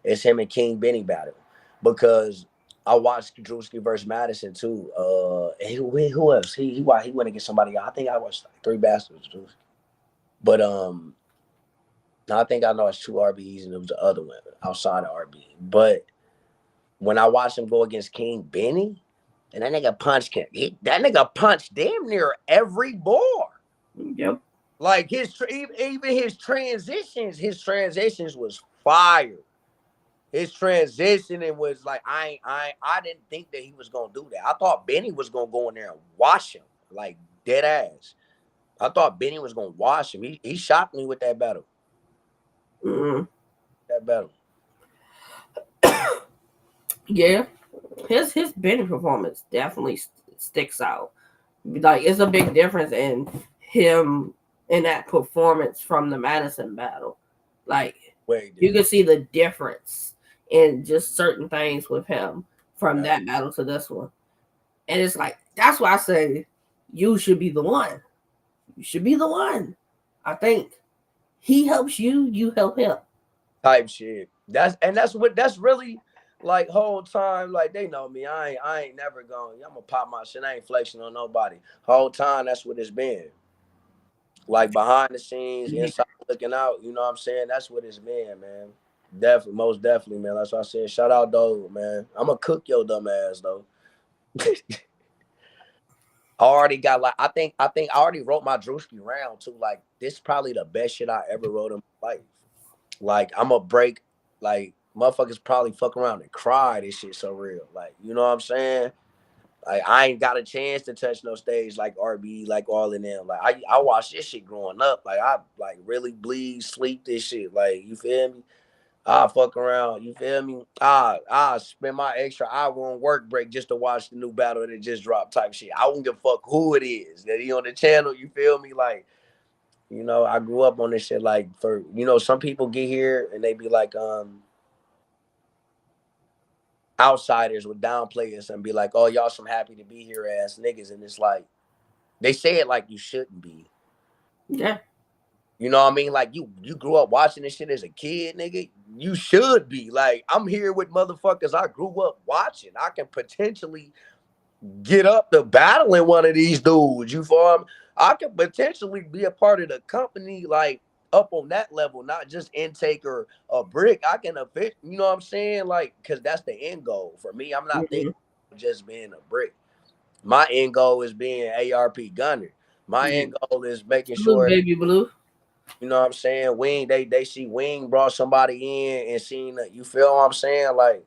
It's him and King Benny battle because I watched Drewski versus Madison too. Who else? He went against somebody. I think I watched like 3 Bastards, Drewski. But I think I know it's 2 RBEs and it was the other one outside of RBE. But when I watched him go against King Benny, and that nigga punched that nigga punched damn near every bar. Yep. Like even his transitions was fire. His transitioning was like I didn't think that he was gonna do that. I thought Benny was gonna go in there and wash him like dead ass. I thought Benny was gonna wash him. He shocked me with that battle. Mm-hmm. That battle. Yeah, his Benny performance definitely sticks out. Like it's a big difference in him in that performance from the Madison battle. Like Way you different. can see the difference in just certain things with him from Yeah. that battle to this one. And it's like that's why I say you should be the one. You should be the one. I think he helps you, you help him. Type shit. That's really like whole time. Like they know me. I ain't never going. I'm gonna pop my shit. I ain't flexing on nobody. Whole time that's what it's been. Like behind the scenes, Yeah. inside looking out. You know what I'm saying? That's what it's been, man. Definitely, most definitely, man. That's what I said. Shout out, though, man. I'm gonna cook your dumb ass, though. I already got like I think I already wrote my Drewski round too. Like this is probably the best shit I ever wrote in my life. Like I'm gonna break like motherfuckers probably fuck around and cry. This shit so real. Like you know what I'm saying? Like I ain't got a chance to touch no stage like RB, like all of them. Like I watched this shit growing up. Like I like really bleed, sleep this shit. Like you feel me? I fuck around. You feel me? I spend my extra hour on work break just to watch the new battle that just dropped type shit. I won't give a fuck who it is that he on the channel. You feel me? Like I grew up on this shit. Like for some people get here and they be like outsiders would downplay us and be like, oh y'all some happy to be here ass niggas, and it's like they say it like you shouldn't be. Yeah. You know what I mean? Like you grew up watching this shit as a kid, nigga. You should be. Like I'm here with motherfuckers I grew up watching. I can potentially get up to battling one of these dudes. You feel me? I can potentially be a part of the company, like up on that level, not just intake or a brick. I can fit. You know what I'm saying? Like, cause that's the end goal for me. I'm not thinking Mm-hmm. just being a brick. My end goal is being ARP gunner. My Yeah. end goal is making Blue sure, baby blue. you know what I'm saying, Wing, they see Wing brought somebody in and seen that, you feel what I'm saying? Like,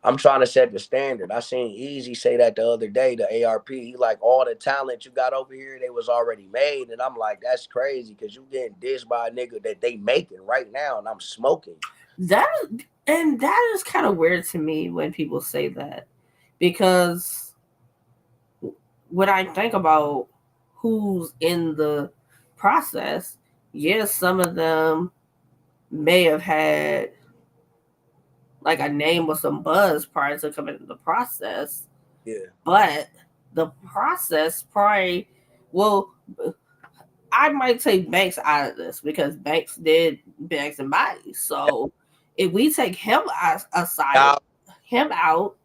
I'm trying to set the standard. I seen Easy say that the other day, the ARP. He like, all the talent you got over here, they was already made. And I'm like, that's crazy because you getting dissed by a nigga that they making right now and I'm smoking. That and that is kind of weird to me when people say that because when I think about who's in the process, yes, some of them may have had like a name with some buzz prior to coming into the process, Yeah. but the process probably well, I might take Banks out of this because Banks did Banks and Bodies. So if we take him aside, Now, him out,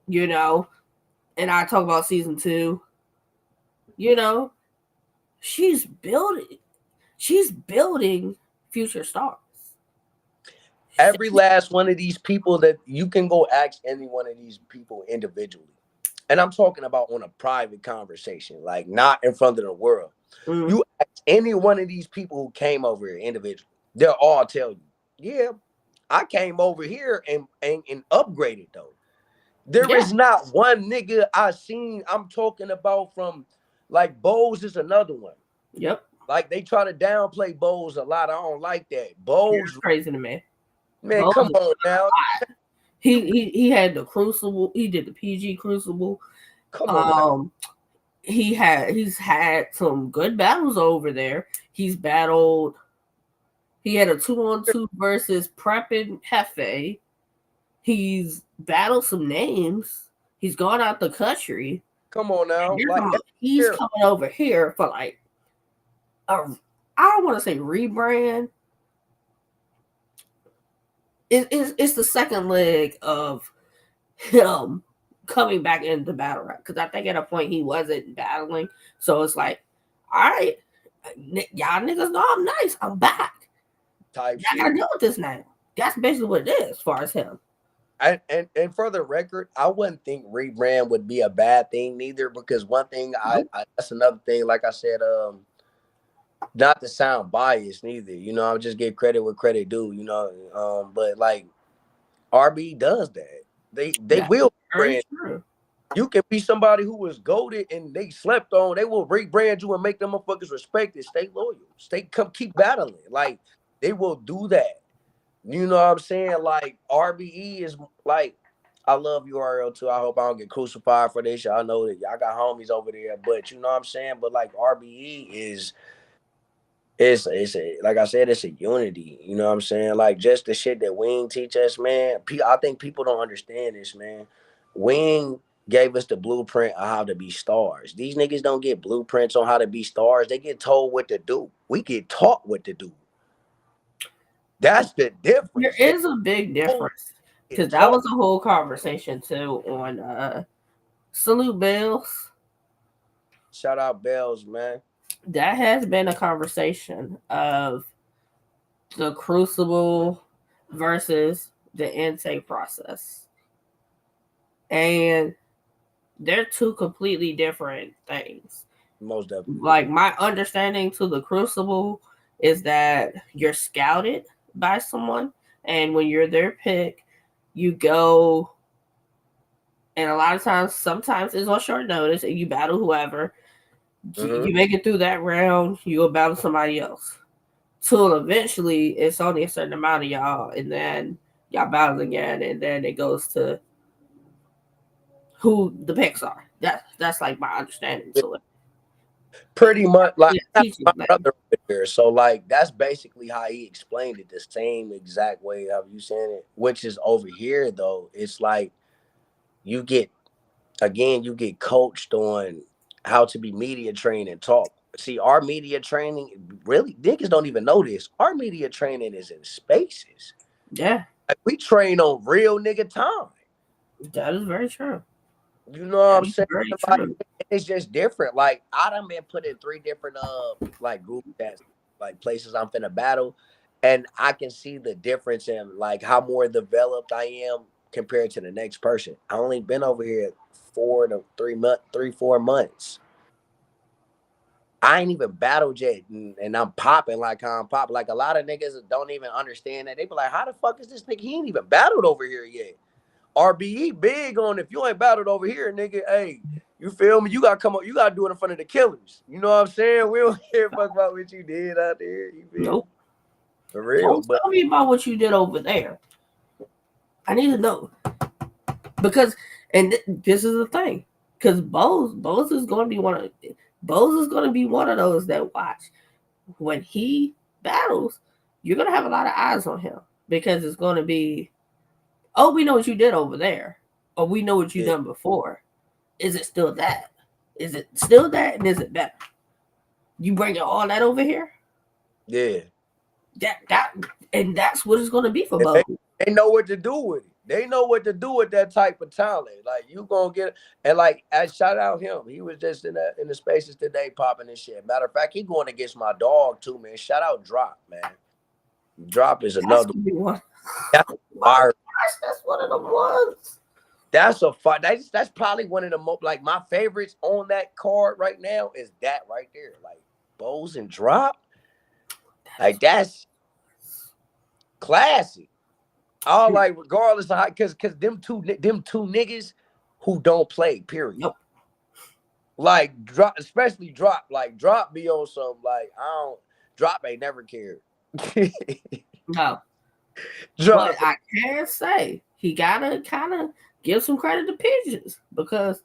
you know, and I talk about season two, you know, she's building she's building future stars. every last one of these people that you can go ask any one of these people individually. And I'm talking about on a private conversation, like not in front of the world. Mm, You ask any one of these people who came over here individually, they'll all tell you, yeah, I came over here and upgraded though. There Yeah. is not one nigga I seen. I'm talking about from like Bowles is another one. Yep. Like they try to downplay Bowles a lot. I don't like that. Yeah, it's Bowles, crazy to me. man, Bose, come on now. he had the Crucible. He did the PG Crucible. Come on now. Um, he's had some good battles over there. He's battled. He had a 2-on-2 versus Prep and Hefe. He's battled some names. He's gone out the country. Come on And now. you're Like talking about he's here, coming over here for like a, I don't want to say rebrand. It's the second leg of him coming back into battle rap, because I think at a point he wasn't battling. So it's like, all right, y'all niggas know I'm nice. I'm back. type Y'all gotta shit. deal with this now. That's basically what it is as far as him. And for the record, I wouldn't think rebrand would be a bad thing neither, because one thing Nope. I that's another thing. Like I said, not to sound biased neither. You know, I'll just give credit where credit due. You know, but like RB does that. They That's will very brand. true. You can be somebody who was goaded and they slept on. They will rebrand you and make them motherfuckers respect it. Stay loyal. Stay come keep battling. Like they will do that. You know what I'm saying? Like RBE is like, I love URL too. I hope I don't get crucified for this. Y'all know that y'all got homies over there, but you know what I'm saying? But like RBE is it's a, like I said, it's a unity. You know what I'm saying? Like just the shit that Wing teach us, man. I think people don't understand this, man. Wing gave us the blueprint of how to be stars. These niggas don't get blueprints on how to be stars. They get told what to do. We get taught what to do. That's the There difference. They is a big told, difference, get because that taught. was a whole conversation too on Salute Bells. Shout out Bells, man. That has been a conversation of the crucible versus the intake process. And they're two completely different things. Most definitely. Like my understanding to the crucible is that you're scouted by someone, and when you're their pick, you go, and a lot of times, sometimes it's on short notice, and you battle whoever. Mm-hmm. You make it through that round, you go battle somebody else. Till eventually it's only a certain amount of y'all, and then y'all battle again, and then it goes to who the picks are. That's like my understanding to it. Pretty much, like Yeah, I have teaching my thing. brother over there, so like that's basically how he explained it, the same exact way of you saying it. Which is over here though, it's like you get you get coached on how to be media trained and talk. See, our media training really niggas don't even know this. Our media training is in spaces. Yeah, Like we train on real nigga time. that is very true. You know what That I'm is saying? very Like true. it's just different. Like I done been put in 3 different like group chats, like places I'm finna battle, and I can see the difference in like how more developed I am compared to the next person. I only been over here 4 to 3 months. I ain't even battled yet, and I'm popping like how I'm popping. Like a lot of niggas don't even understand that. They be like, "How the fuck is this nigga? He ain't even battled over here yet." RBE big on if you ain't battled over here, nigga. Hey, you feel me? You gotta come up. You gotta do it in front of the killers. You know what I'm saying? We don't care fuck about what you did out there. You feel me? Nope. For real. Don't But tell me about what you did over there. I need to know, because, and this is the thing, because Bose is going to be one of those that watch when he battles. You're going to have a lot of eyes on him, because it's going to be, oh, we know what you did over there, or we know what you yeah, done before. Is it still that? Is it still that, and is it better? You bringing all that over here? yeah. That and that's what it's going to be for And Bose. they know what to do with it. They know what to do with that type of talent. Like you gonna get it. And like I shout out him. He was just in the spaces today popping this shit. Matter of fact, he going against my dog too, man. Shout out Drop, man. Drop is That's another. gonna be one. That's My fire. gosh, that's one of the ones. That's a fun. That's probably one of the most like my favorites on that card right now is that right there. Like Bows and Drop. Like that's classic. All like regardless of how, cause them two niggas who don't play, period. Nope. Like drop, especially drop, like drop be on some like I don't drop ain't never cared. No. But Drop I can say he gotta kind of give some credit to Peaches because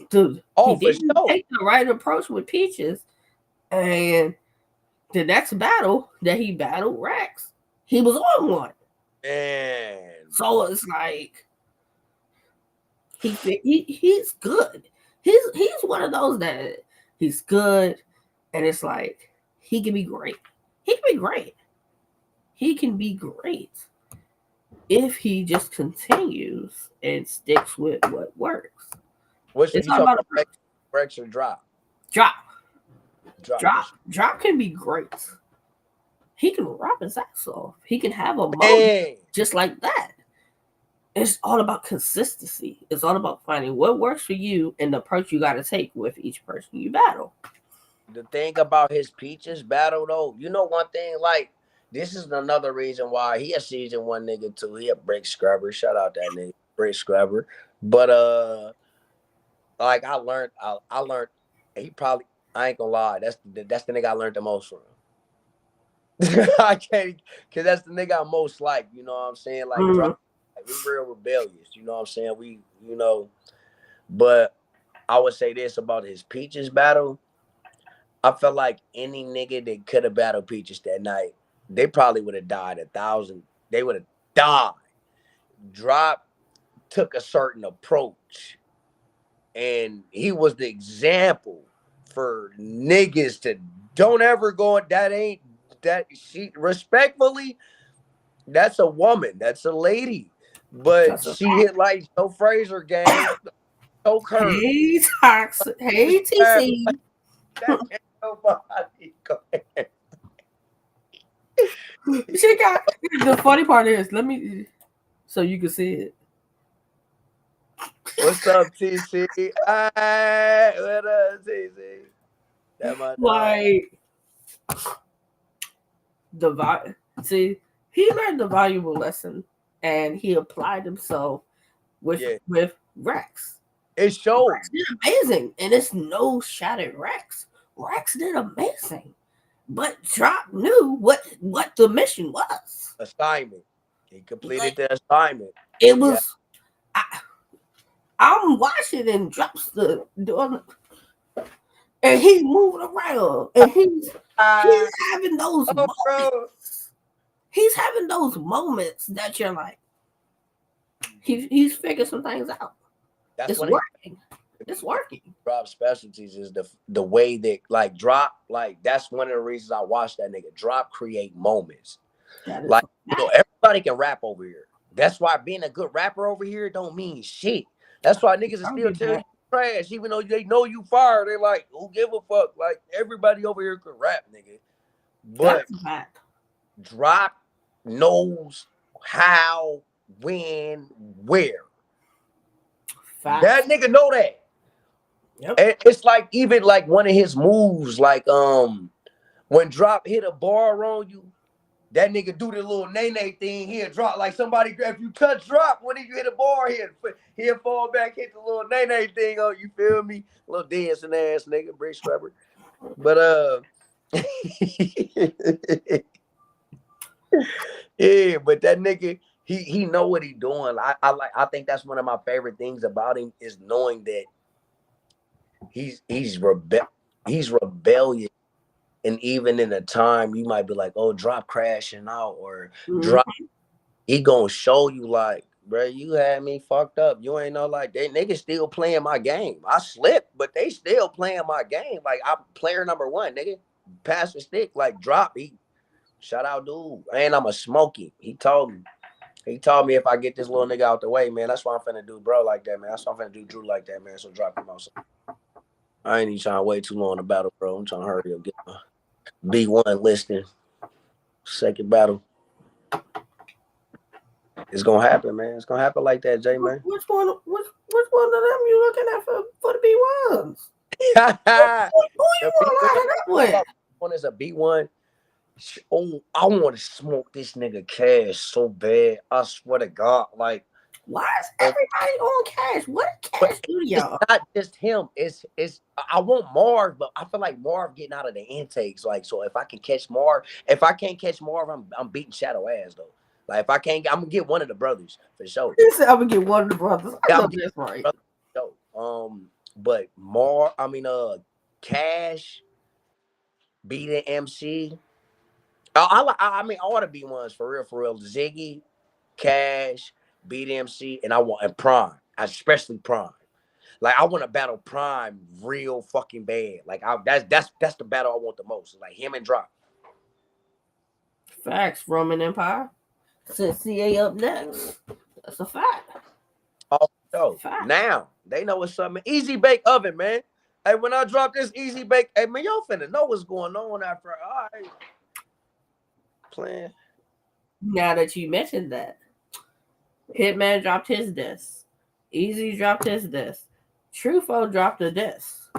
dude, he oh for didn't sure. take the right approach with Peaches, and the next battle that he battled Rex, he was on one. Man. So it's like he's good. He's one of those that he's good, and it's like he can be great. He can be great. He can be great if he just continues and sticks with what works. What's It's you all talking about about? Rex or drop? drop, Drop. drop can be great. He can rap his ass off. He can have a moment Man. just like that. It's all about consistency. It's all about finding what works for you and the approach you got to take with each person you battle. The thing about his Peaches battle though, you know one thing, like this is another reason why he a season one nigga too. He a brick scrubber. Shout out that nigga, brick scrubber. But like I learned he probably I ain't gonna lie, that's the nigga I learned the most from. I can't cause that's the nigga I most like, you know what I'm saying? Like drop like, we real rebellious, you know what I'm saying? We but I would say this about his Peaches battle. I felt like any nigga that could have battled Peaches that night, they probably would have died 1,000. They would have died. Drop took a certain approach, and he was the example for niggas to don't ever go. That ain't that she respectfully. That's a woman. That's a lady. But That's a she hit like Joe Fraser gang. Choke her. hey toxic. Hey TC. That can't nobody go ahead. She got the funny part is let me so you can see it. What's up, TC? Alright, what up, TC? That my dog. Like see, he learned the valuable lesson and he applied himself Yeah, with Rex. it shows. Rex did amazing, and it's no shot at Rex. Rex did amazing, but Drop knew what the mission was. Assignment. He completed Like, the assignment. it Yeah. was. I'm watching and Drops the door, and he's moving around, and he's having those moments. Bro. He's having those moments that you're like, he's figured some things out. That's It's when working. It's working. Drop specialties is the way that like Drop, like that's one of the reasons I watch that nigga. Drop create moments. Like everybody can rap over here. That's why being a good rapper over here don't mean shit. That's why niggas still tell you trash, even though they know you fire. They're like, who give a fuck? Like everybody over here can rap, nigga. But Drop knows how, when, where. That nigga know that. Yep. And it's like even like one of his moves, like when Drop hit a bar on you, that nigga do the little nay thing. He'll drop like somebody. If you touch Drop when you hit a bar, he'll fall back, hit the little nay thing on. You feel me? Little dancing ass nigga, brick scrubber. But yeah, but that nigga, he know what he doing. I think that's one of my favorite things about him is knowing that he's rebellious. And even in a time you might be like, oh, Drop crashing out or Drop, he gonna show you like, bro, you had me fucked up. You ain't know like they niggas still playing my game. I slipped, but they still playing my game. Like I'm player number one, nigga. Pass the stick, like Drop. He shout out, dude. And I'm a smoky. He told me if I get this little nigga out the way, man, that's why I'm finna do bro like that, man. That's why I'm finna do Drew like that, man. So Drop him out. I ain't even trying to wait too long to battle, bro. I'm trying to hurry up, get my B1 listing. Second battle. It's gonna happen, man. It's gonna happen like that, Jay, man. Which one of them you looking at for the B1s? Who you want to line it up with? One is a B1. Oh, I want to smoke this nigga Cash so bad. I swear to God, like, Why is and everybody on Cash? What did but Cash do to it's y'all? not just him. It's I want Marv, but I feel like Marv getting out of the intakes. Like, so if I can catch Marv, if I can't catch Marv, I'm beating Shadow ass though. Like if I can't, I'm gonna get one of the brothers for sure. He said I'm gonna get one of the brothers. I Yeah, I'm know getting that's right. brothers for sure. But Marv, Cash beating MC. I mean, all the B ones for real, for real. Ziggy, Cash, Beat MC, and I want and Prime, especially Prime. Like I want to battle Prime real fucking bad. Like that's the battle I want the most. Like him and Drop. Facts. Roman Empire. Since CA up next. That's a fact. Oh, yo, Fact. now they know what's something. Easy bake oven, man. Hey, when I drop this easy bake, hey man, y'all finna know what's going on after. All right, playing. Now that you mentioned that, Hitman dropped his disc. Easy dropped his disc. Trufo dropped a disc.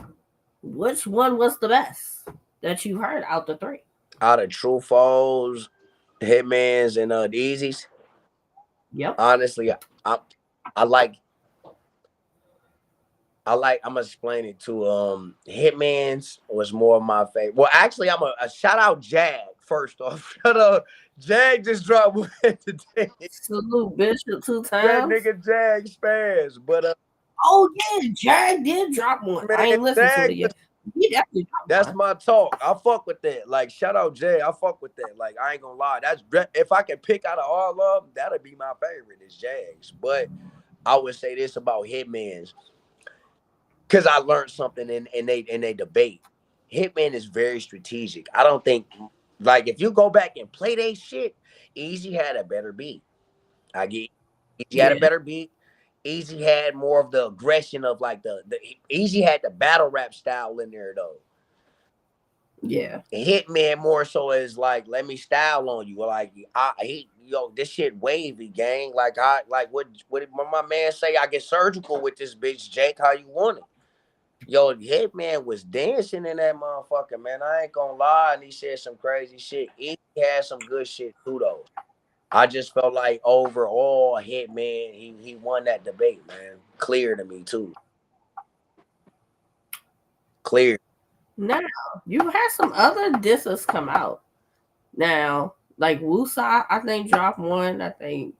Which one was the best that you heard out the three? Out of True Foes, Hitmans, and the Easies. Yep. Honestly, I I like I'm gonna explain it to Hitman's was more of my favorite. Well, actually, I'm a shout out Jag first off. Shut up. Jag just dropped one today. Salute Bishop two That times. nigga Jag spaz. But Oh yeah, Jag did drop one. I man, ain't listened to Jag it yet. He definitely dropped that's one. my talk. I fuck with that. Like shout out Jag. I fuck with that. Like I ain't gonna lie. That's if I can pick out of all of them, that'd be my favorite is Jags. But I would say this about Hitman's. Because I learned something in they debate. Hitman is very strategic. I don't think like if you go back and play that shit, Easy had a better beat. I get Easy had a Yeah, better beat. Easy had more of the aggression of like the Easy had the battle rap style in there though. yeah, Hitman more so is like let me style on you. Like this shit wavy gang. Like I like what did my man say? I get surgical with this bitch, Jake. How you want it? Yo, Hitman was dancing in that motherfucker, man. I ain't gonna lie, and he said some crazy shit. He had some good shit too, though. I just felt like overall, Hitman, he won that debate, man. Clear to me too. Clear. now you had some other disses come out. Now, like Wusa, I think dropped one. I think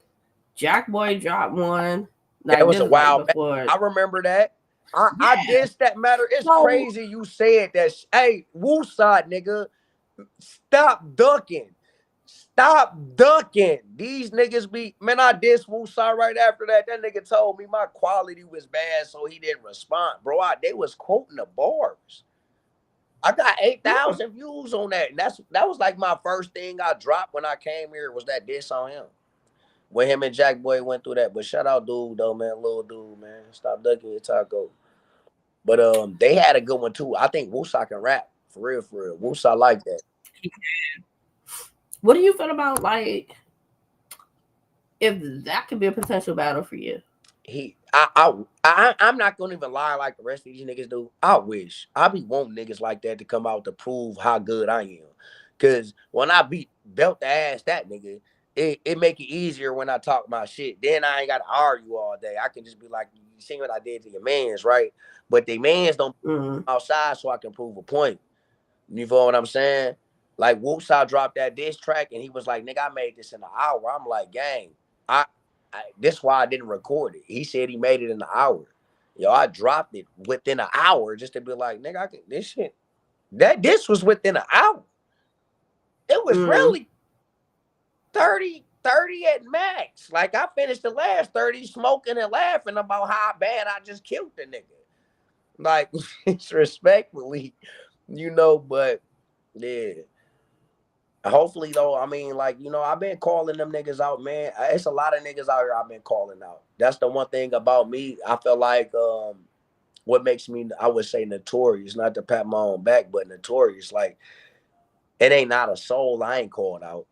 Jack Boy dropped one. That Like was this a is like while back. before. I remember that. I Yeah. dissed that matter. It's So crazy you said that. Hey, Wooside, nigga, stop ducking. Stop ducking. These niggas be man. I dissed Wooside right after that. That nigga told me my quality was bad, so he didn't respond, bro. They was quoting the bars. I got eight hmm, thousand views on that, and that was like my first thing I dropped when I came here was that diss on him. When him and Jack Boy went through that. But shout out dude though, man, little dude, man. Stop ducking your taco. But they had a good one too. I think Wooside can rap for real, for real. Wooside like that. what do you feel about like if that could be a potential battle for you? I'm not gonna even lie like the rest of these niggas do. I wish I be wanting niggas like that to come out to prove how good I am. Cause when I beat belt the ass that nigga, it make it easier when I talk my shit. Then I ain't gotta argue all day. I can just be like, you see what I did to your mans, right? But the mans don't Mm, outside so I can prove a point. You feel what I'm saying? Like Whoopsaw dropped that diss track and he was like, nigga, I made this in an hour. I'm like, gang, I, this why I didn't record it. He said he made it in an hour. Yo, I dropped it within an hour just to be like, nigga, I can this shit. That this was within an hour. It was mm. really 30 at max. Like I finished the last 30 smoking and laughing about how bad I just killed the nigga. Like respectfully, but yeah. Hopefully though, I mean, like, I've been calling them niggas out, man. It's a lot of niggas out here I've been calling out. That's the one thing about me. I feel like what makes me, I would say, notorious, not to pat my own back, but notorious. Like, it ain't not a soul I ain't called out.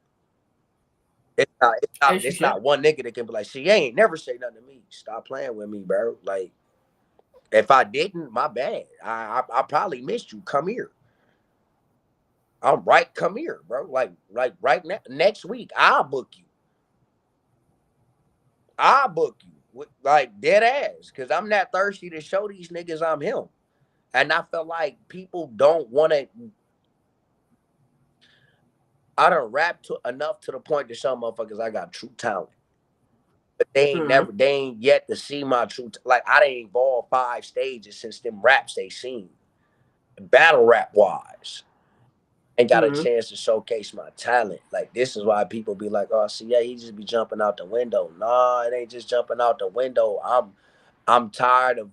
It's not, it's not, As you it's should. not one nigga that can be like, she ain't never say nothing to me. Stop playing with me, bro. Like, if I didn't, my bad. I probably missed you. Come here. I'm right. Come here, bro. Like right now, next week, I'll book you. I'll book you. Like dead ass. Cause I'm not thirsty to show these niggas I'm him. And I feel like people don't want to. I don't rap to enough to the point to show motherfuckers I got true talent. But they ain't yet to see my true. Like I done evolved 5 stages since them raps they seen. Battle rap wise. And got a chance to showcase my talent. Like this is why people be like, "Oh, see, yeah, he just be jumping out the window." Nah, it ain't just jumping out the window. I'm tired of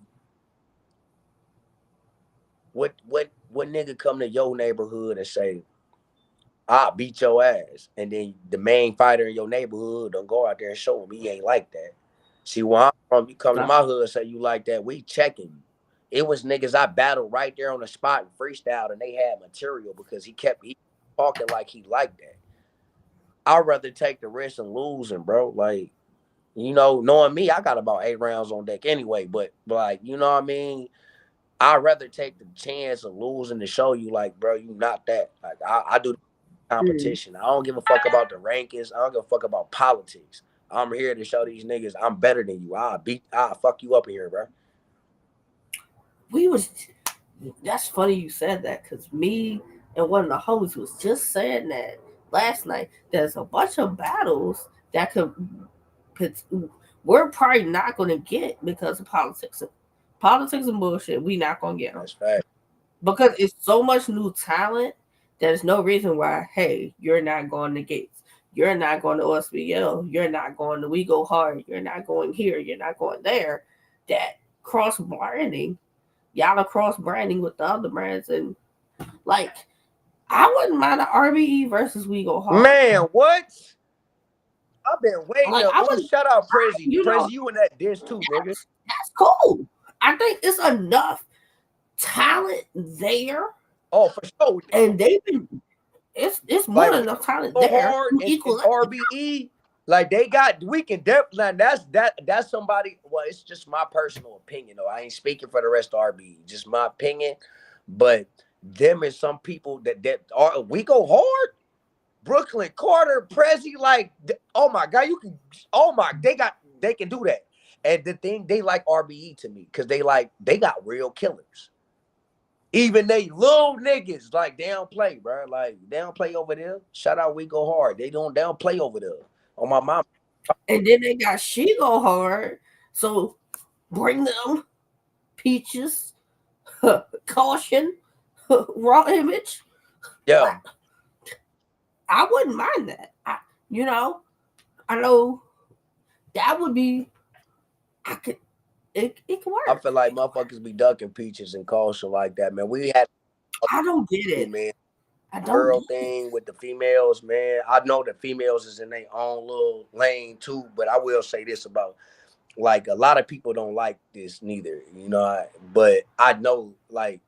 what nigga come to your neighborhood and say, "I'll beat your ass," and then the main fighter in your neighborhood don't go out there and show him he ain't like that. See, where I'm from, you come to my hood and say you like that, we checking you. It was niggas I battled right there on the spot and freestyled, and they had material because he talking like he liked that. I'd rather take the risk and losing, bro. Like, knowing me, I got about 8 rounds on deck anyway. But like, you know what I mean? I'd rather take the chance of losing to show you, like, bro, you not that. Like, I do competition. I don't give a fuck about the rankings. I don't give a fuck about politics. I'm here to show these niggas I'm better than you. I'll fuck you up in here, bro. That's funny you said that, because me and one of the homies was just saying that last night. There's a bunch of battles that we're probably not going to get because of politics and bullshit. We not going to get them. That's fact. Because it's so much new talent. There's no reason why, hey, you're not going to Gates. You're not going to OSBL. You're not going to We Go Hard. You're not going here. You're not going there. That cross branding, y'all are cross branding with the other brands. And like, I wouldn't mind an RBE versus We Go Hard. Man, what? I've been waiting. Like, Shout out Prezi. Prezi, you in that dish too, nigga. That's cool. I think it's enough talent there. Oh, for sure. And they've been it's more than enough talent there. Equal RBE. Like we can definitely. That's somebody. Well, it's just my personal opinion, though. I ain't speaking for the rest of RBE. Just my opinion. But them is some people that are We Go Hard. Brooklyn Carter, Prezi, like, oh my god, they can do that. And the thing, they like RBE to me because they got real killers. Even they little niggas, like, they don't play, bro. Like, they don't play over there. Shout out We Go Hard. They don't play over there. On my mom. And then they got She Go Hard. So bring them Peaches, Caution, Raw Image. Yeah. Like, I wouldn't mind that. I know that would be. It could work. I feel like motherfuckers be ducking Peaches and Caution like that, man. We had. I don't get it, man. Girl thing with the females, man. I know the females is in their own little lane too, but I will say this about, like, a lot of people don't like this neither, but I know like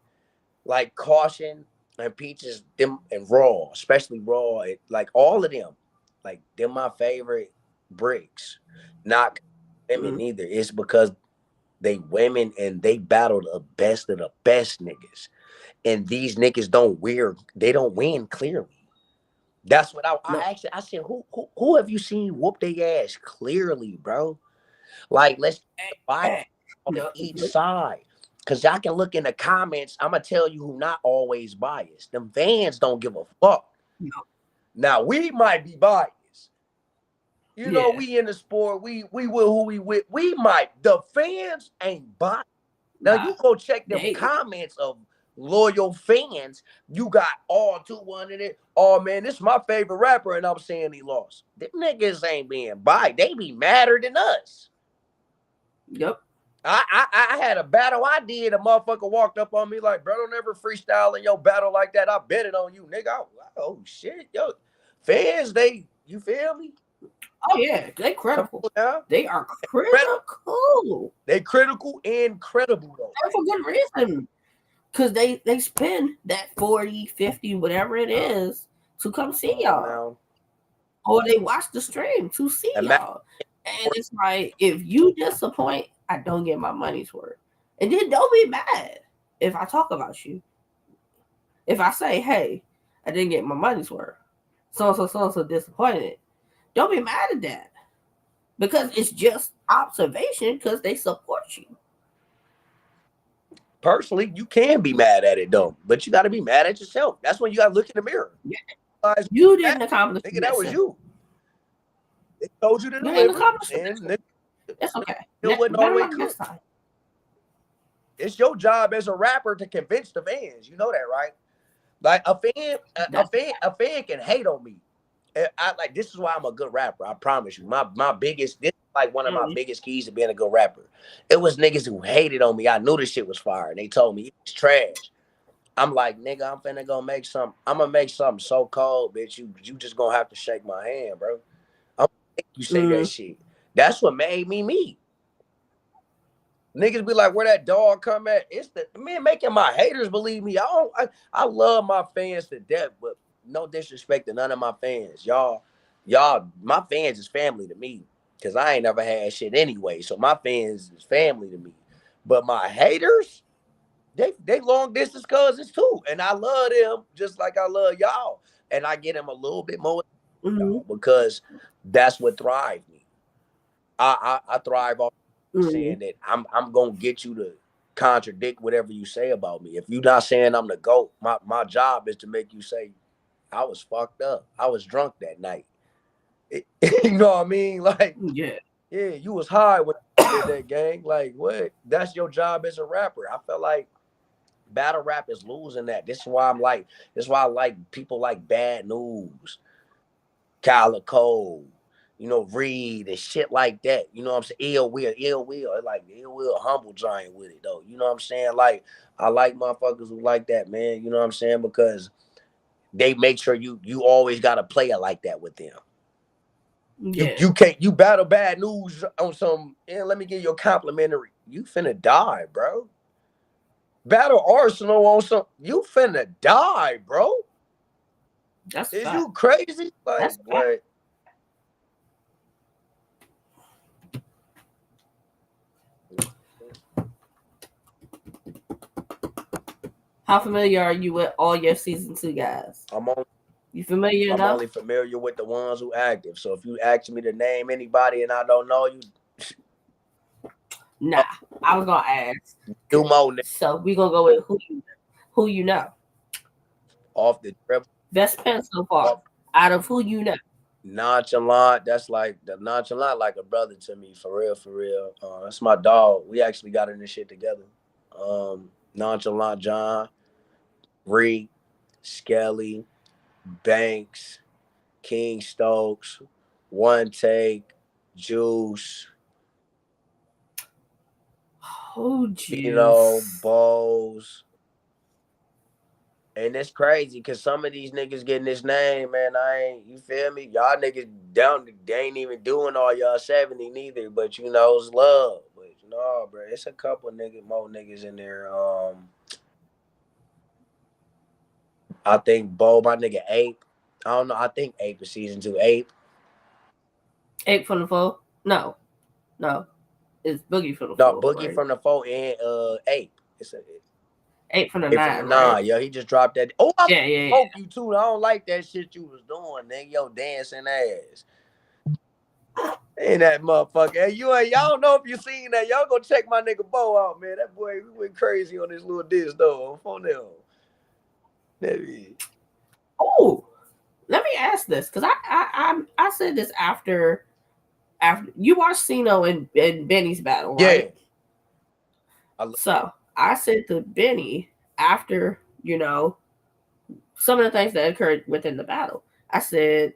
Caution and Peaches, them and Raw, especially Raw, like all of them, like them my favorite bricks. Not women either. It's because they women and they battle the best of the best niggas. And these niggas don't win clearly. That's what I said, who have you seen whoop their ass clearly, bro? Like, let's fight on each side. Cause y'all can look in the comments. I'm gonna tell you who not always biased. Them fans don't give a fuck. No. Now we might be biased. We in the sport. We will who we with. We might. The fans ain't biased. Now you go check them comments of loyal fans. You got all 2-1 in it. Oh man, this is my favorite rapper, and I'm saying he lost. Them niggas ain't being biased. They be madder than us. Yep. I had a battle I did. A motherfucker walked up on me like, bro, don't ever freestyle in your battle like that. I bet it on you, nigga. Oh shit, yo, fans, you feel me? Oh yeah, they critical. They are critical. They critical and credible though. And for good reason. Because they spend that 40, 50, whatever it is, to come see y'all. Or they watch the stream to see y'all. And it's like, if you disappoint, I don't get my money's worth. And then don't be mad if I talk about you. If I say, hey, I didn't get my money's worth. So disappointed. Don't be mad at that because it's just observation because they support you. Personally, you can be mad at it though, but you got to be mad at yourself. That's when you got to look in the mirror. Yeah. Realize, You didn't accomplish nigga, that was listen. you. They told you to You didn't deliver, accomplish it. and nigga, It's okay. it wasn't all the Better way luck next cooked. time. It's your job as a rapper to convince the fans. You know that, right? Like a fan can hate on me. I like this is why I'm a good rapper. I promise you. My biggest this is like one of my Mm-hmm. biggest keys to being a good rapper. It was niggas who hated on me. I knew this shit was fire, and they told me it was trash. I'm like, nigga, I'm finna go make some. I'm gonna make something so cold, bitch. You just gonna have to shake my hand, bro. I'm gonna make you say that Mm-hmm. shit. That's what made me me. Niggas be like, where that dog come at? It's the man making my haters believe me. I love my fans to death, but no disrespect to none of my fans. My fans is family to me. Cause I ain't never had shit anyway. So my fans is family to me. But my haters, they long distance cousins too. And I love them just like I love y'all. And I get them a little bit more Mm-hmm. y'all because that's what thrive me. I thrive off Mm-hmm. saying that I'm gonna get you to contradict whatever you say about me. If you're not saying I'm the GOAT, my job is to make you say I was fucked up. I was drunk that night. You know what I mean? Like, Yeah. yeah, you was high when you did that, gang. Like, what? That's your job as a rapper. I felt like battle rap is losing that. This is why I like people like Bad News, Calico, Reed and shit like that. You know what I'm saying? Ill Will, like Ill Will, humble giant with it though. You know what I'm saying? Like I like motherfuckers who like that, man. You know what I'm saying? Because they make sure you always got a player like that with them. You Yeah. you can't you battle Bad News on some. Yeah, let me give you a complimentary. You finna die, bro. Battle Arsenal on some. You finna die, bro. That's a Is fact. you crazy? That's Like a fact. what? How familiar are you with all your season 2 guys? I'm on. You familiar I'm enough? only familiar with the ones who active. So if you ask me to name anybody and I don't know you, Nah. I was gonna ask. do more So we gonna go with who you know. off the dribble, Best pen so far. off Out of who you know. nonchalant. That's like the nonchalant, like a brother to me, for real, for real. That's my dog. We actually got in this shit together. Nonchalant John, Reed, Skelly, Banks, King Stokes, One Take, Juice, Oh Vito, juice. Bose. And it's crazy because some of these niggas getting this name, man. You feel me? Y'all niggas down, they ain't even doing all y'all 70 neither, but it's love. But bro, it's a couple more niggas in there. I think my nigga Ape. I don't know. I think Ape is season 2. Ape. 8 from the 4? No. No. It's Boogie from the No, 4, Boogie right? from the 4 and Ape. It's 8 from the Ape from the 9, right? 9. Yo, he just dropped that. Oh, I Yeah, yeah, spoke you too. I don't like that shit you was doing, nigga. Yo, dancing ass. Ain't that motherfucker? Hey, y'all don't know if you seen that. Y'all go check my nigga Bo out, man. That boy we went crazy on this little diss though. On phone now. Oh, let me ask this because I said this after you watched Cino and Benny's battle, Yeah. right? So I said to Benny after some of the things that occurred within the battle. I said,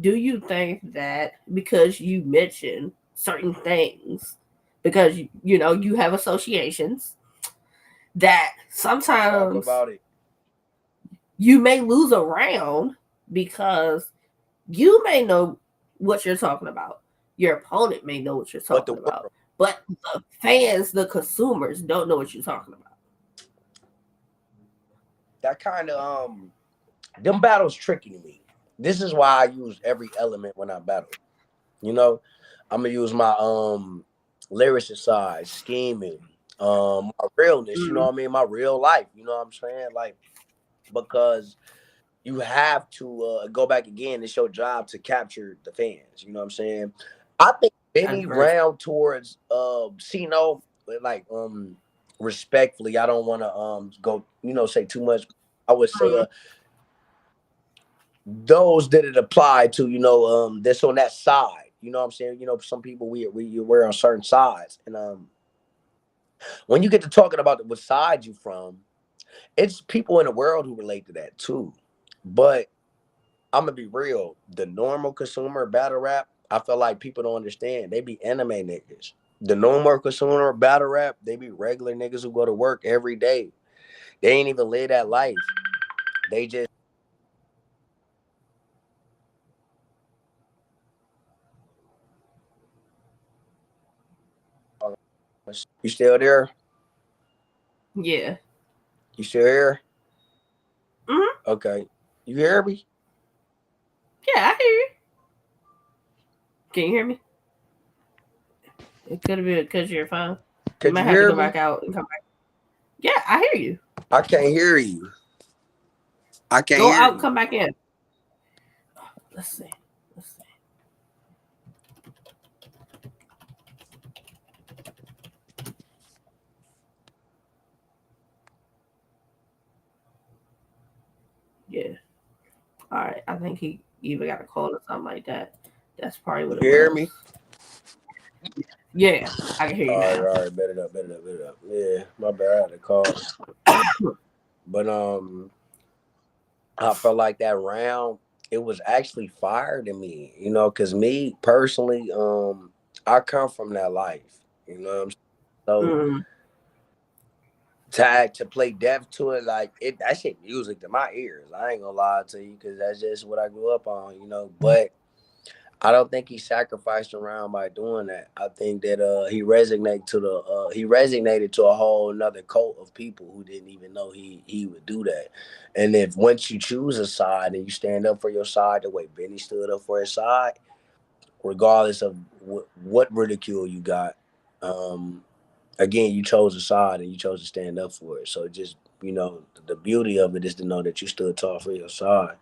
"Do you think that because you mentioned certain things, because you have associations, that Talk sometimes about it. you may lose a round because you may know what you're talking about. Your opponent may know what you're But the talking about. world, But the fans, the consumers, don't know what you're talking about." that kind of them battles tricky to me. This is why I use every element when I battle. You know, I'm gonna use my lyricist side, scheming, my realness, you know Mm, what I mean? My real life, you know what I'm saying? Like, because you have to go back again. It's your job to capture the fans. You know what I'm saying? I think That's Benny very true. round towards Cino, like respectfully, I don't want to go, say too much. I would say Mhm. those that it apply to, that's on that side. You know what I'm saying? Some people we're on certain sides. And when you get to talking about what side you from, it's people in the world who relate to that too. But I'm gonna be real. The normal consumer of battle rap, I feel like people don't understand. They be anime niggas. The normal consumer of battle rap, they be regular niggas who go to work every day. They ain't even live that life. They just you still there? Yeah. You still here? Hmm. Okay. You hear me? Yeah, I hear you. Can you hear me? It could have been because of your phone. You Could might you have to hear go me? back out and come back. Yeah, I hear you. I can't hear you. I can't Go hear out, you. come back in. Let's see. Let's see. Yeah. All right. I think he either got a cold or something like that. That's probably You what it hear was. me? Yeah, I can hear you now. All right, bet it up, bet it up, bet it up. Yeah, my bad. I had to call. But I felt like that round, it was actually fire to me, because me personally, I come from that life, what I'm saying? So Mm, to play deaf to it, like that shit music to my ears. I ain't gonna lie to you, because that's just what I grew up on. But I don't think he sacrificed around by doing that. I think that he resonated to a whole another cult of people who didn't even know he would do that. And if once you choose a side and you stand up for your side the way Benny stood up for his side, regardless of what ridicule you got, um, again you chose a side and you chose to stand up for it. So just the beauty of it is to know that you stood tall for your side.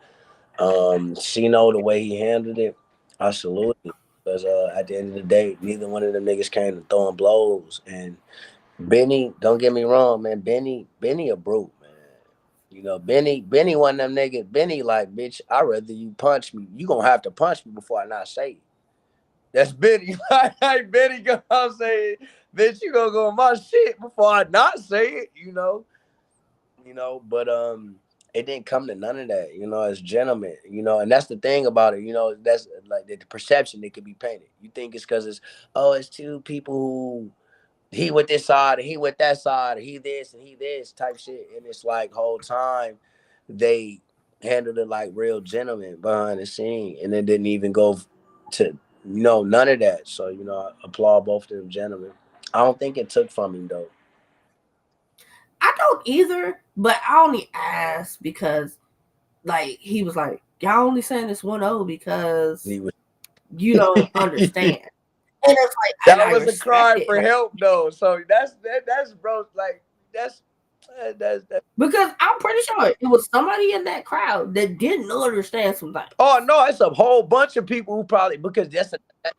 Chino, the way he handled it, I salute him. Because at the end of the day, neither one of them niggas came to throwing blows. And Benny, don't get me wrong, man. Benny a brute, man. Benny one of them niggas. Benny like, bitch, I'd rather you punch me. You gonna have to punch me before I not say it. That's Benny. Like Benny gonna say, bitch, you gonna go on my shit before I not say it. But it didn't come to none of that, as gentlemen, and that's the thing about it, that's like the perception that could be painted. You think it's because it's two people who he with this side and he with that side, or he this and he this type shit, and it's like whole time they handled it like real gentlemen behind the scene, and it didn't even go to none of that. So I applaud both of them gentlemen. I don't think it took from him though. I don't either, but I only asked because, like, he was like, y'all only saying this 1-0 because He was you don't understand. And it's like, and that I was a respect cry it. for Like, help though. So that's bro, like that's that's because I'm pretty sure it was somebody in that crowd that didn't understand some things. oh no, it's a whole bunch of people who probably because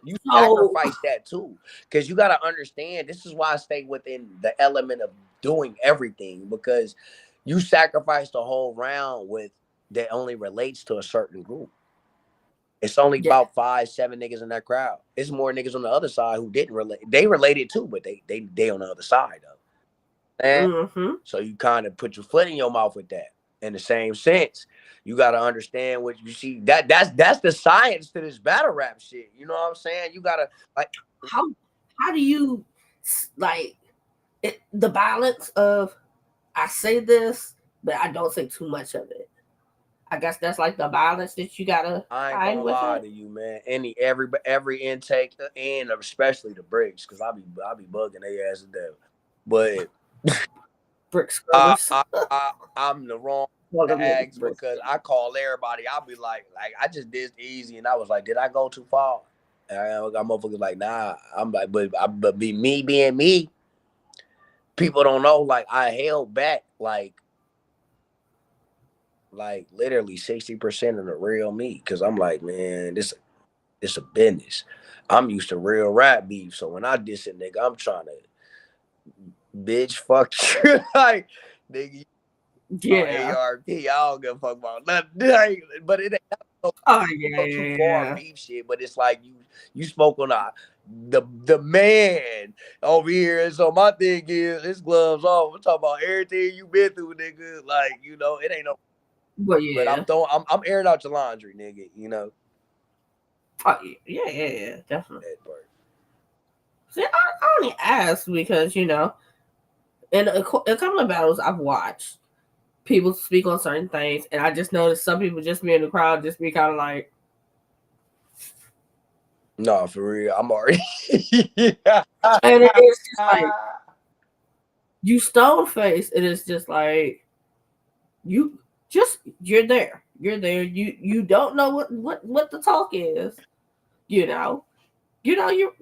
you So, sacrifice that too. Because you gotta understand this is why I stay within the element of doing everything, because you sacrifice the whole round with that only relates to a certain group. It's only yeah. about 5, 7 niggas in that crowd. It's more niggas on the other side who didn't relate. They related too, but they on the other side though. And Mm-hmm. so you kind of put your foot in your mouth with that. In the same sense, you got to understand what you see. That's the science to this battle rap shit. You know what I'm saying? You gotta like How how do you like the balance of I say this, but I don't say too much of it. I guess that's like the balance that you gotta I ain't find gonna with lie it. to you, man. Every intake and especially the bricks, because I be bugging their ass to death. But Brick I scrubbers. I, I I'm the wrong Call to them niggas ask brick because scrubbers. I call everybody. I'll be like I just did easy, and I was like, did I go too far? And I got motherfuckers like, nah. I'm like, but be me being me. People don't know. Like I held back. Like like literally 60% of the real me. Cause I'm like, man, this a business. I'm used to real rap beef. So when I diss a nigga, I'm trying to bitch fuck you. Like nigga, Yeah. ARP. I don't give a fuck about nothing. Like, but it ain't go, Oh yeah, go too yeah, far yeah. beef shit. But it's like you spoke on the man over here. And so my thing is his gloves off. We're talking about everything you been through, nigga. Like, it ain't no But but yeah. I'm airing out your laundry, nigga, Oh yeah, yeah, yeah, definitely. that part. See, I only ask because in a couple of battles I've watched, people speak on certain things, and I just noticed some people just be in the crowd, just be kind of like, No, for real. I'm already and it's just like you stone face. It is just like you you're there, You don't know what the talk is. You know, you.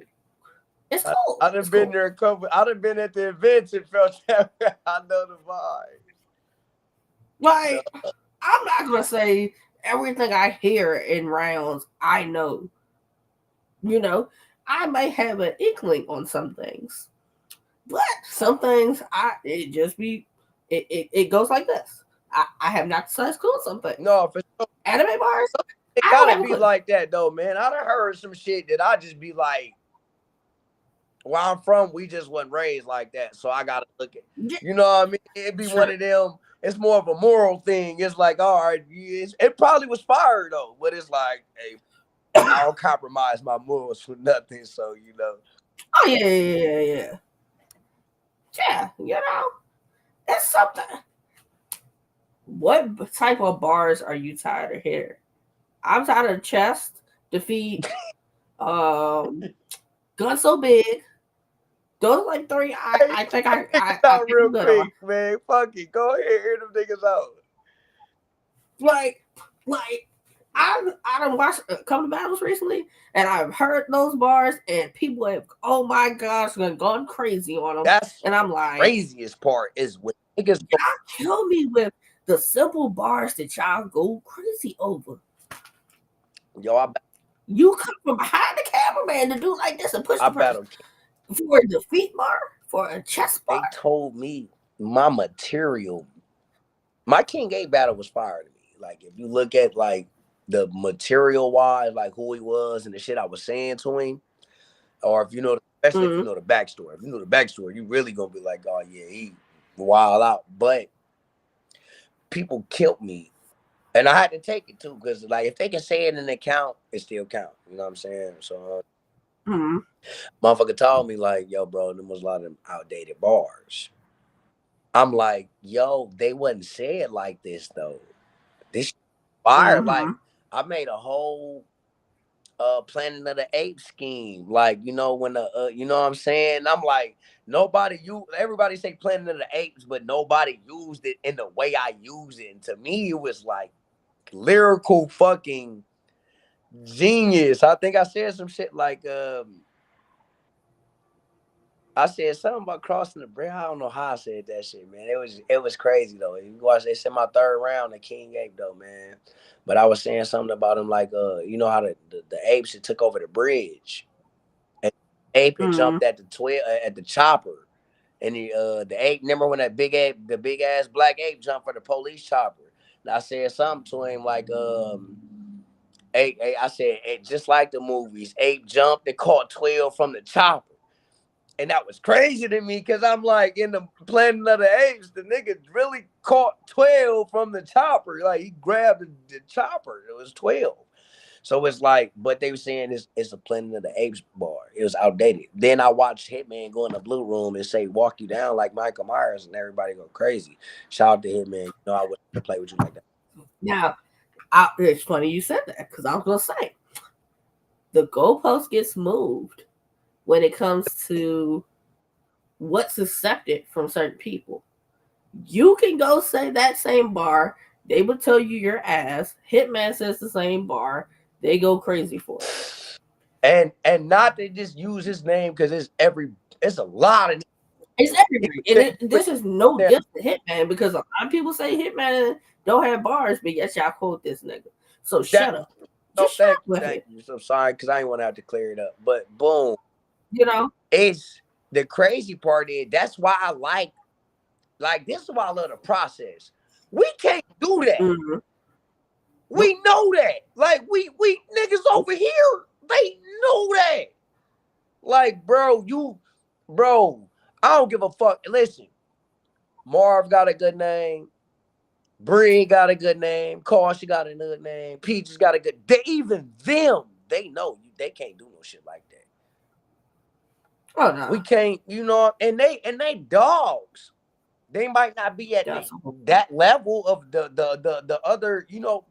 It's cool. I done It's been cool. there a couple. I done been at the events and felt that. I know the vibe. No, Like I'm not gonna say everything I hear in rounds. I know. You know, I may have an inkling on some things, but some things it just be it goes like this. I have not decided cool some things. no, for sure. Anime bars, It I don't gotta have a be clue. like that though, man. I done heard some shit that I just be like, where I'm from, we just wasn't raised like that. So I gotta look at, Yeah, you know what I mean? It'd be one sure. of them. It's more of a moral thing. It's like, all right, it probably was fire though, but it's like, hey, I don't compromise my morals for nothing. So Oh yeah, yeah, yeah, yeah. Yeah, it's something. What type of bars are you tired of hearing? I'm tired of chest, defeat, um, gun so big. Those are like three. hey, I think niggas I out pick real them good on. quick, man. Fuck it. Go ahead, hear them niggas out. Like like I don't watch a couple of battles recently, and I've heard those bars, and people have oh my gosh, gone crazy on them, That's and I'm the like, craziest part is when niggas go, y'all kill me with the simple bars that y'all go crazy over. yo, You come from behind the cameraman to do like this and push I the person battled. for a defeat bar, for a chest bar. They told me my material, my King A battle was fire to me. Like if you look at like the material wise, like who he was and the shit I was saying to him, or if especially if you Mm, know the backstory. If you know the backstory, you really gonna be like, oh yeah, he wild out. But people killed me. And I had to take it too, because like if they can say it in an account, it still count. You know what I'm saying? So mm, motherfucker told me like, yo, bro, there was a lot of outdated bars. I'm like, yo, they wasn't said like this though. This fire. Like mm-hmm. I made a whole Planet of the Apes scheme. Like, when the you know what I'm saying? I'm like, everybody say Planet of the Apes, but nobody used it in the way I use it. And to me, it was like lyrical fucking genius. I think I said some shit like I said something about crossing the bridge. I don't know how I said that shit, man. It was crazy though. You watch, they said my third round, the King Ape though, man. But I was saying something about him like you know how the apes had took over the bridge, and the ape had Mm. jumped at the chopper, and the ape. Remember when that big ape, the big ass black ape jumped for the police chopper? And I said something to him like I said, just like the movies, ape jumped and caught 12 from the chopper. And that was crazy to me because I'm like, in the Planet of the Apes, the nigga really caught 12 from the chopper. Like, he grabbed the chopper. It was 12. So it's like, but they were saying it's a Planet of the Apes bar. It was outdated. Then I watched Hitman go in the blue room and say, walk you down like Michael Myers, and everybody go crazy. Shout out to Hitman. I wouldn't play with you like that. Now, it's funny you said that because I was gonna say the goalpost gets moved when it comes to what's accepted from certain people. You can go say that same bar, they will tell you your ass. Hitman says the same bar, they go crazy for it. And not to just use his name because it's a lot of. It's He everywhere. was And sitting this is no there. diss to Hitman because a lot of people say Hitman don't have bars, but yes, y'all quote this nigga. So That shut up. no, Just shut up with thank it. you. So I'm sorry because I didn't want to have to clear it up. But boom, You know? it's the crazy part is that's why I like this is why I love the process. We can't do that. Mm-hmm. Nope. We know that. Like we niggas Nope. over here, they know that. Like, bro, I don't give a fuck. Listen, Marv got a good name. Bree got a good name. Caution got a good name. Peaches got a good. They even them. They know you. They can't do no shit like that. Oh no. We can't, and they dogs. They might not be at That's a whole that level of the other,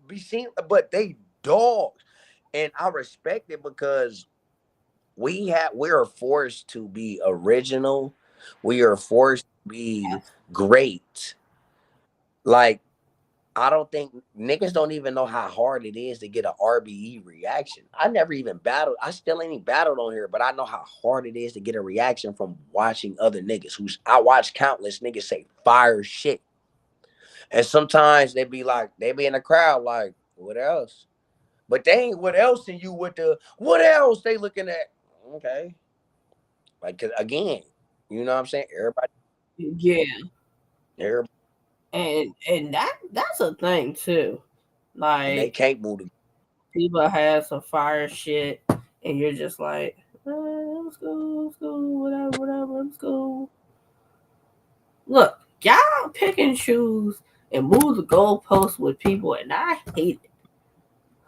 be seen, but they dogs, and I respect it because we are forced to be original. We are forced to be great. Like I don't think niggas don't even know how hard it is to get an RBE reaction. I never even battled. I still ain't battled on here, but I know how hard it is to get a reaction from watching other niggas. I watch countless niggas say fire shit, and sometimes they be in the crowd like, what else? But they ain't what else in you with the what else they looking at? Okay, like 'cause again, you know what I'm saying? yeah. Everybody, And that's a thing too. and they Like can't move the. people have some fire shit and you're just like, let's go, whatever, let's go. Look, y'all pick and choose and move the goalposts with people, and I hate it.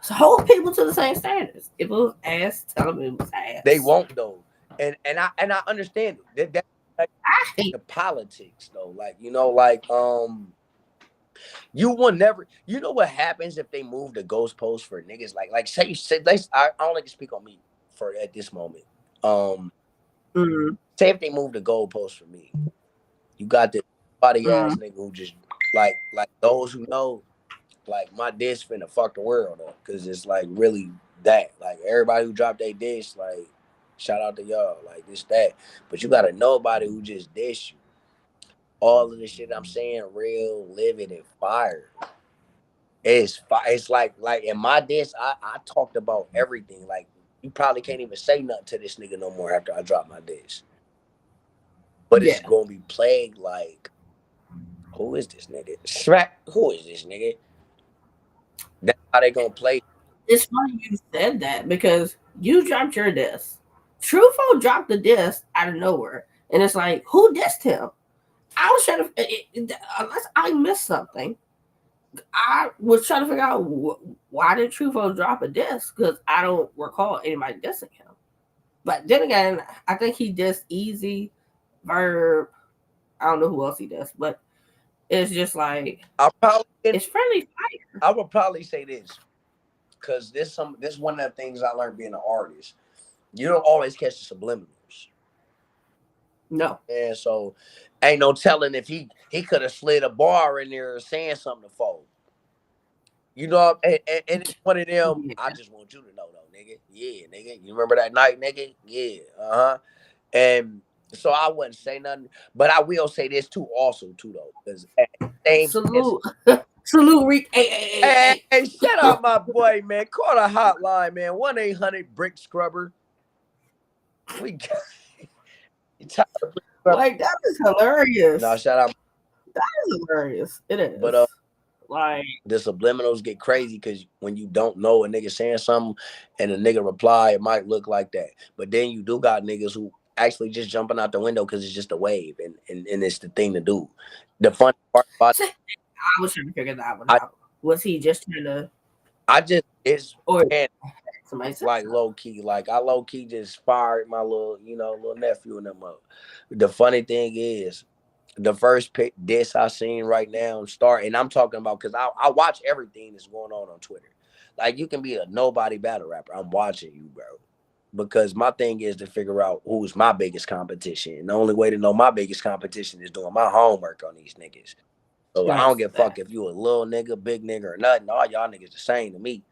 So hold people to the same standards. If it was ass, tell them it was They ass. won't though, and I understand it. Like I hate the politics though, like you will never. You know what happens if they move the goalposts for niggas? Like say I only can speak on me for at this moment. Um, mm, say if they move the goalposts for me, you got this body mm, ass nigga who just like those who know. Like my dish finna fuck the world up because it's like really that. Like everybody who dropped their dish, like shout out to y'all, like this that. But you gotta know nobody who just dish you. All of the shit I'm saying, real, living, and fire. It's like in my dish, I talked about everything. Like you probably can't even say nothing to this nigga no more after I drop my dish. But it's yeah. gonna be plagued like, who is this nigga? Shrek, who is this nigga? That's how they gonna play. It's funny you said that because you dropped your disc. Trufo dropped the disc out of nowhere. And it's like, who dissed him? I was trying to, unless I missed something, I was trying to figure out why did Trufo drop a disc because I don't recall anybody dissing him. But then again, I think he dissed Easy, Verb. I don't know who else he does, but it's just like I probably it's friendly fire. I would probably say this because this one of the things I learned being an artist. You don't always catch the subliminals, No. and so ain't no telling if he could have slid a bar in there saying something to folk. And it's one of them. Yeah. I just want you to know though, nigga. Yeah, nigga. You remember that night, nigga? Yeah, And so I wouldn't say nothing, but I will say this too, also too though, because same as Salute. Salute Reek. Hey, hey, hey, hey, hey. shout out my boy, man. Call a hotline, man. 1-800 brick scrubber. We got you tired of brick scrubber. Like that is No, hilarious. shout out. That is hilarious. It But is. Like the subliminals get crazy because when you don't know a nigga saying something and a nigga reply, it might look like that. But then you do got niggas who actually just jumping out the window because it's just a wave and it's the thing to do. The funny part about see, I was trying to figure that one I out. Was he just trying to I just it's or man, somebody said like low key. Like I low key just fired my little nephew and them up. The funny thing is the first pick diss I seen right now start, and I'm talking about because I watch everything that's going on Twitter. Like you can be a nobody battle rapper. I'm watching you, bro. Because my thing is to figure out who's my biggest competition. And the only way to know my biggest competition is doing my homework on these niggas. So I don't that's give a fuck that. if you a little nigga, big nigga, or nothing. All y'all niggas the same to me.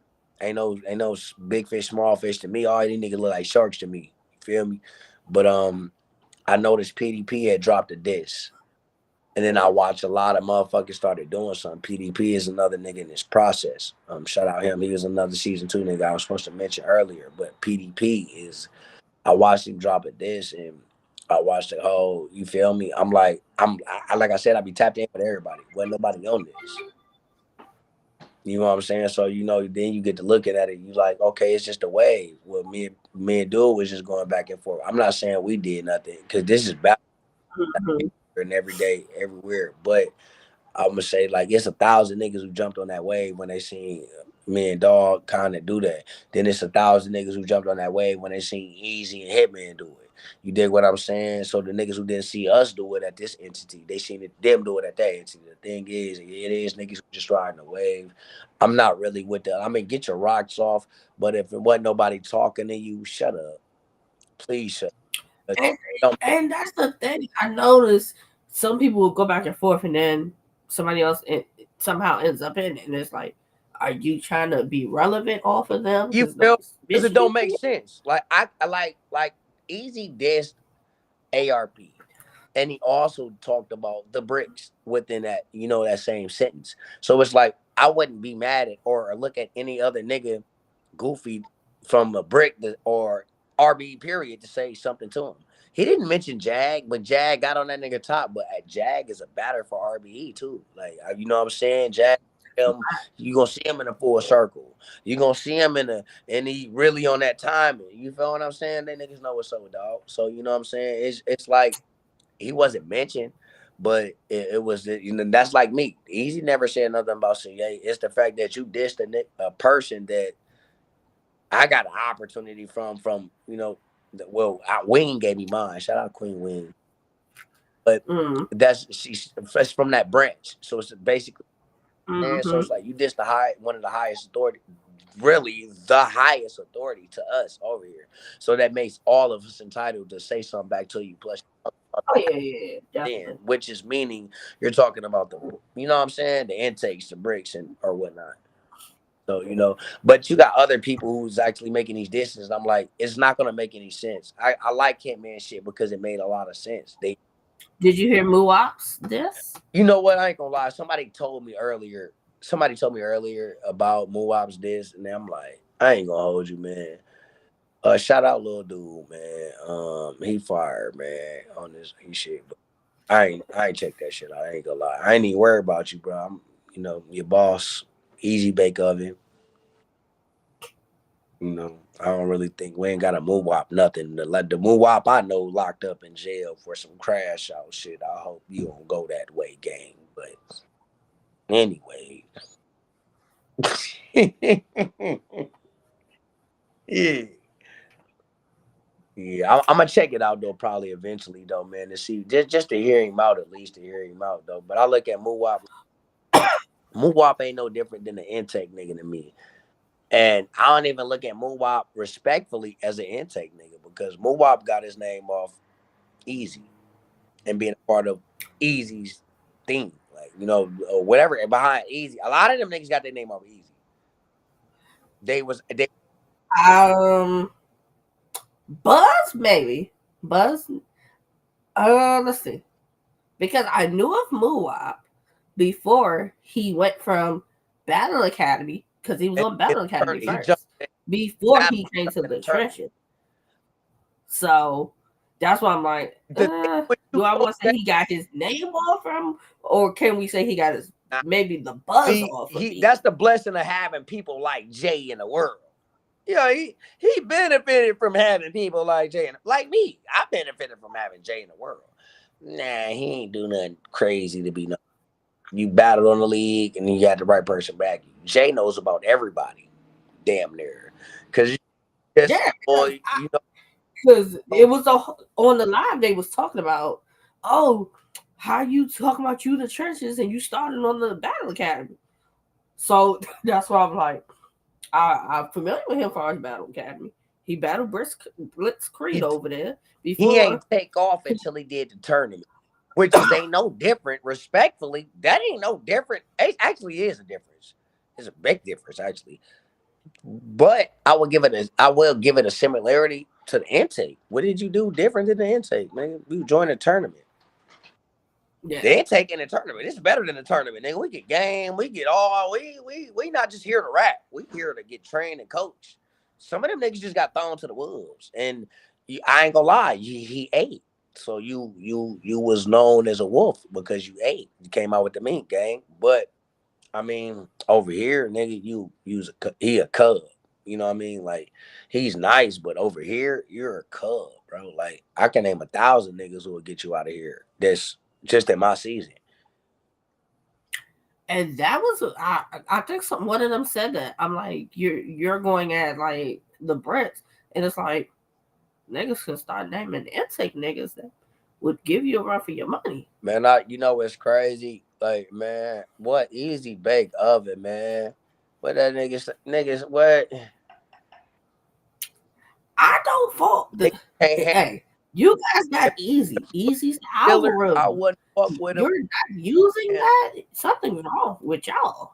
Ain't no big fish, small fish to me. All these niggas look like sharks to me. You feel me? But I noticed PDP had dropped a diss. And then I watched a lot of motherfuckers started doing something. PDP is another nigga in this process. Shout out him. He was another season 2 nigga I was supposed to mention earlier. But PDP is, I watched him drop a diss and I watched the whole, you feel me? I'm like, like I said, I be tapped in with everybody. Wasn't nobody on this. You know what I'm saying? So, you know, then you get to looking at it. You like, okay, it's just a wave. Well, me and Dude was just going back and forth. I'm not saying we did nothing because this is battle Mhm. and every day, everywhere. But I'm gonna say like it's 1,000 niggas who jumped on that wave when they seen me and Dog kind of do that. Then it's 1,000 niggas who jumped on that wave when they seen Easy and Hitman do it. You dig what I'm saying? So the niggas who didn't see us do it at this entity, they seen them do it at that entity. The thing is, it is niggas who just riding the wave. I'm not really with that. I mean, get your rocks off, but if it wasn't nobody talking to you, shut up. Please shut up. And Don't make and that's the thing. I noticed some people will go back and forth, and then somebody else somehow ends up in it, and it's like, are you trying to be relevant off of them? you Because feel no, because bitch, it you don't make sense. Like I like Easy dissed ARP. And he also talked about the bricks within that, you know, that same sentence. So it's like I wouldn't be mad at or look at any other nigga goofy from a brick or RB period to say something to him. He didn't mention Jag, but Jag got on that nigga top. But Jag is a batter for RBE too. Like you know what I'm saying? Jag, you gonna see him in a full circle. You gonna see him and he really on that timing. You feel what I'm saying? They niggas know what's up, dog. So you know what I'm saying? It's like he wasn't mentioned, but it was, you know, that's like me. Easy never said nothing about CA. It's the fact that you dissed a person that I got an opportunity from, you know, well, Wing gave me mine. Shout out Queen Wing. But mm, she's from that branch. So it's basically, and so mm-hmm. it's like you dissed one of the highest authority, really the highest authority to us over here. So that makes all of us entitled to say something back to you. Plus, Oh yeah, then, definitely. which is meaning you're talking about the, you know what I'm saying, the intakes, the bricks, and or whatnot. So you know, but you got other people who's actually making these disses. I'm like, it's not gonna make any sense. I like Hitman shit because it made a lot of sense. They, Did you hear Muop's this? you know what? I ain't gonna lie. Somebody told me earlier. Somebody told me earlier about Muwab's this, and I'm like, I ain't gonna hold you, man. Shout out little dude, man. He fired, man, on this he shit. I ain't check that shit out. I ain't gonna lie. I ain't even worried about you, bro. I'm, you know, your boss, easy bake oven. You know, I don't really think we ain't got a moonwop nothing. The moonwop I know locked up in jail for some crash out shit. I hope you don't go that way, gang. But anyway, yeah. Yeah, I'm gonna check it out though, probably eventually though, man, to see just to hear him out, at least to hear him out though. But I look at Moonwop. Moonwop ain't no different than the intake nigga to me. And I don't even look at Moonwop respectfully as an intake nigga because Moonwop got his name off Easy and being a part of Easy's thing. Like, you know, or whatever behind Easy. A lot of them niggas got their name off Easy. They Um, Buzz maybe Buzz. Let's see, because I knew of Muop before he went from Battle Academy because he was and on Battle Academy he jumped first in before battle he came to in the the tournament. trenches. So that's why I'm like, The thing with do you I though, want to say he got his name off from, or can we say he got his nah, maybe the buzz see, off of he Easy? that's the blessing of having people like Jay in the world. Yeah, he benefited from having people like Jay, like me. I benefited from having Jay in the world. Nah, he ain't do nothing crazy to be. You battled on the league, and you got the right person back you. Jay knows about everybody, damn near, because just Yeah, boy, you because it know, was on the live they was talking about, oh, how you talking about you the trenches and you started on the Battle Academy. So that's why I'm like, I'm familiar with him for his Battle Academy. He battled Blitz Creed he over there he ain't before. take off until he did the tournament, which is ain't no different. Respectfully, that ain't no different. It actually is a difference. It's a big difference actually. But I will give it a similarity to the intake. What did you do different than the intake, man? We joined a tournament. Yeah, The intake in the tournament, it's better than the tournament, nigga. We get game, we get all we not just here to rap. We here to get trained and coached. Some of them niggas just got thrown to the wolves, and I ain't gonna lie, he ate. So you was known as a wolf because you ate. You came out with the meat gang, but I mean, over here, nigga, he a cub. You know what I mean? Like, he's nice, but over here, you're a cub, bro. Like, I can name 1,000 niggas who will get you out of here. That's just in my season. and that was I think one of them said that. I'm like, you're going at like the Brits, and it's like niggas can start naming intake niggas that would give you a run for your money. Man, you know what's crazy? Like, man, what easy bake oven, man. What that niggas, what? I don't fault the Niggas can't handle hey, you guys got easy. Easy's Miller. I algorithm. wouldn't fuck with him. You're not using Man, that. Something's wrong with y'all.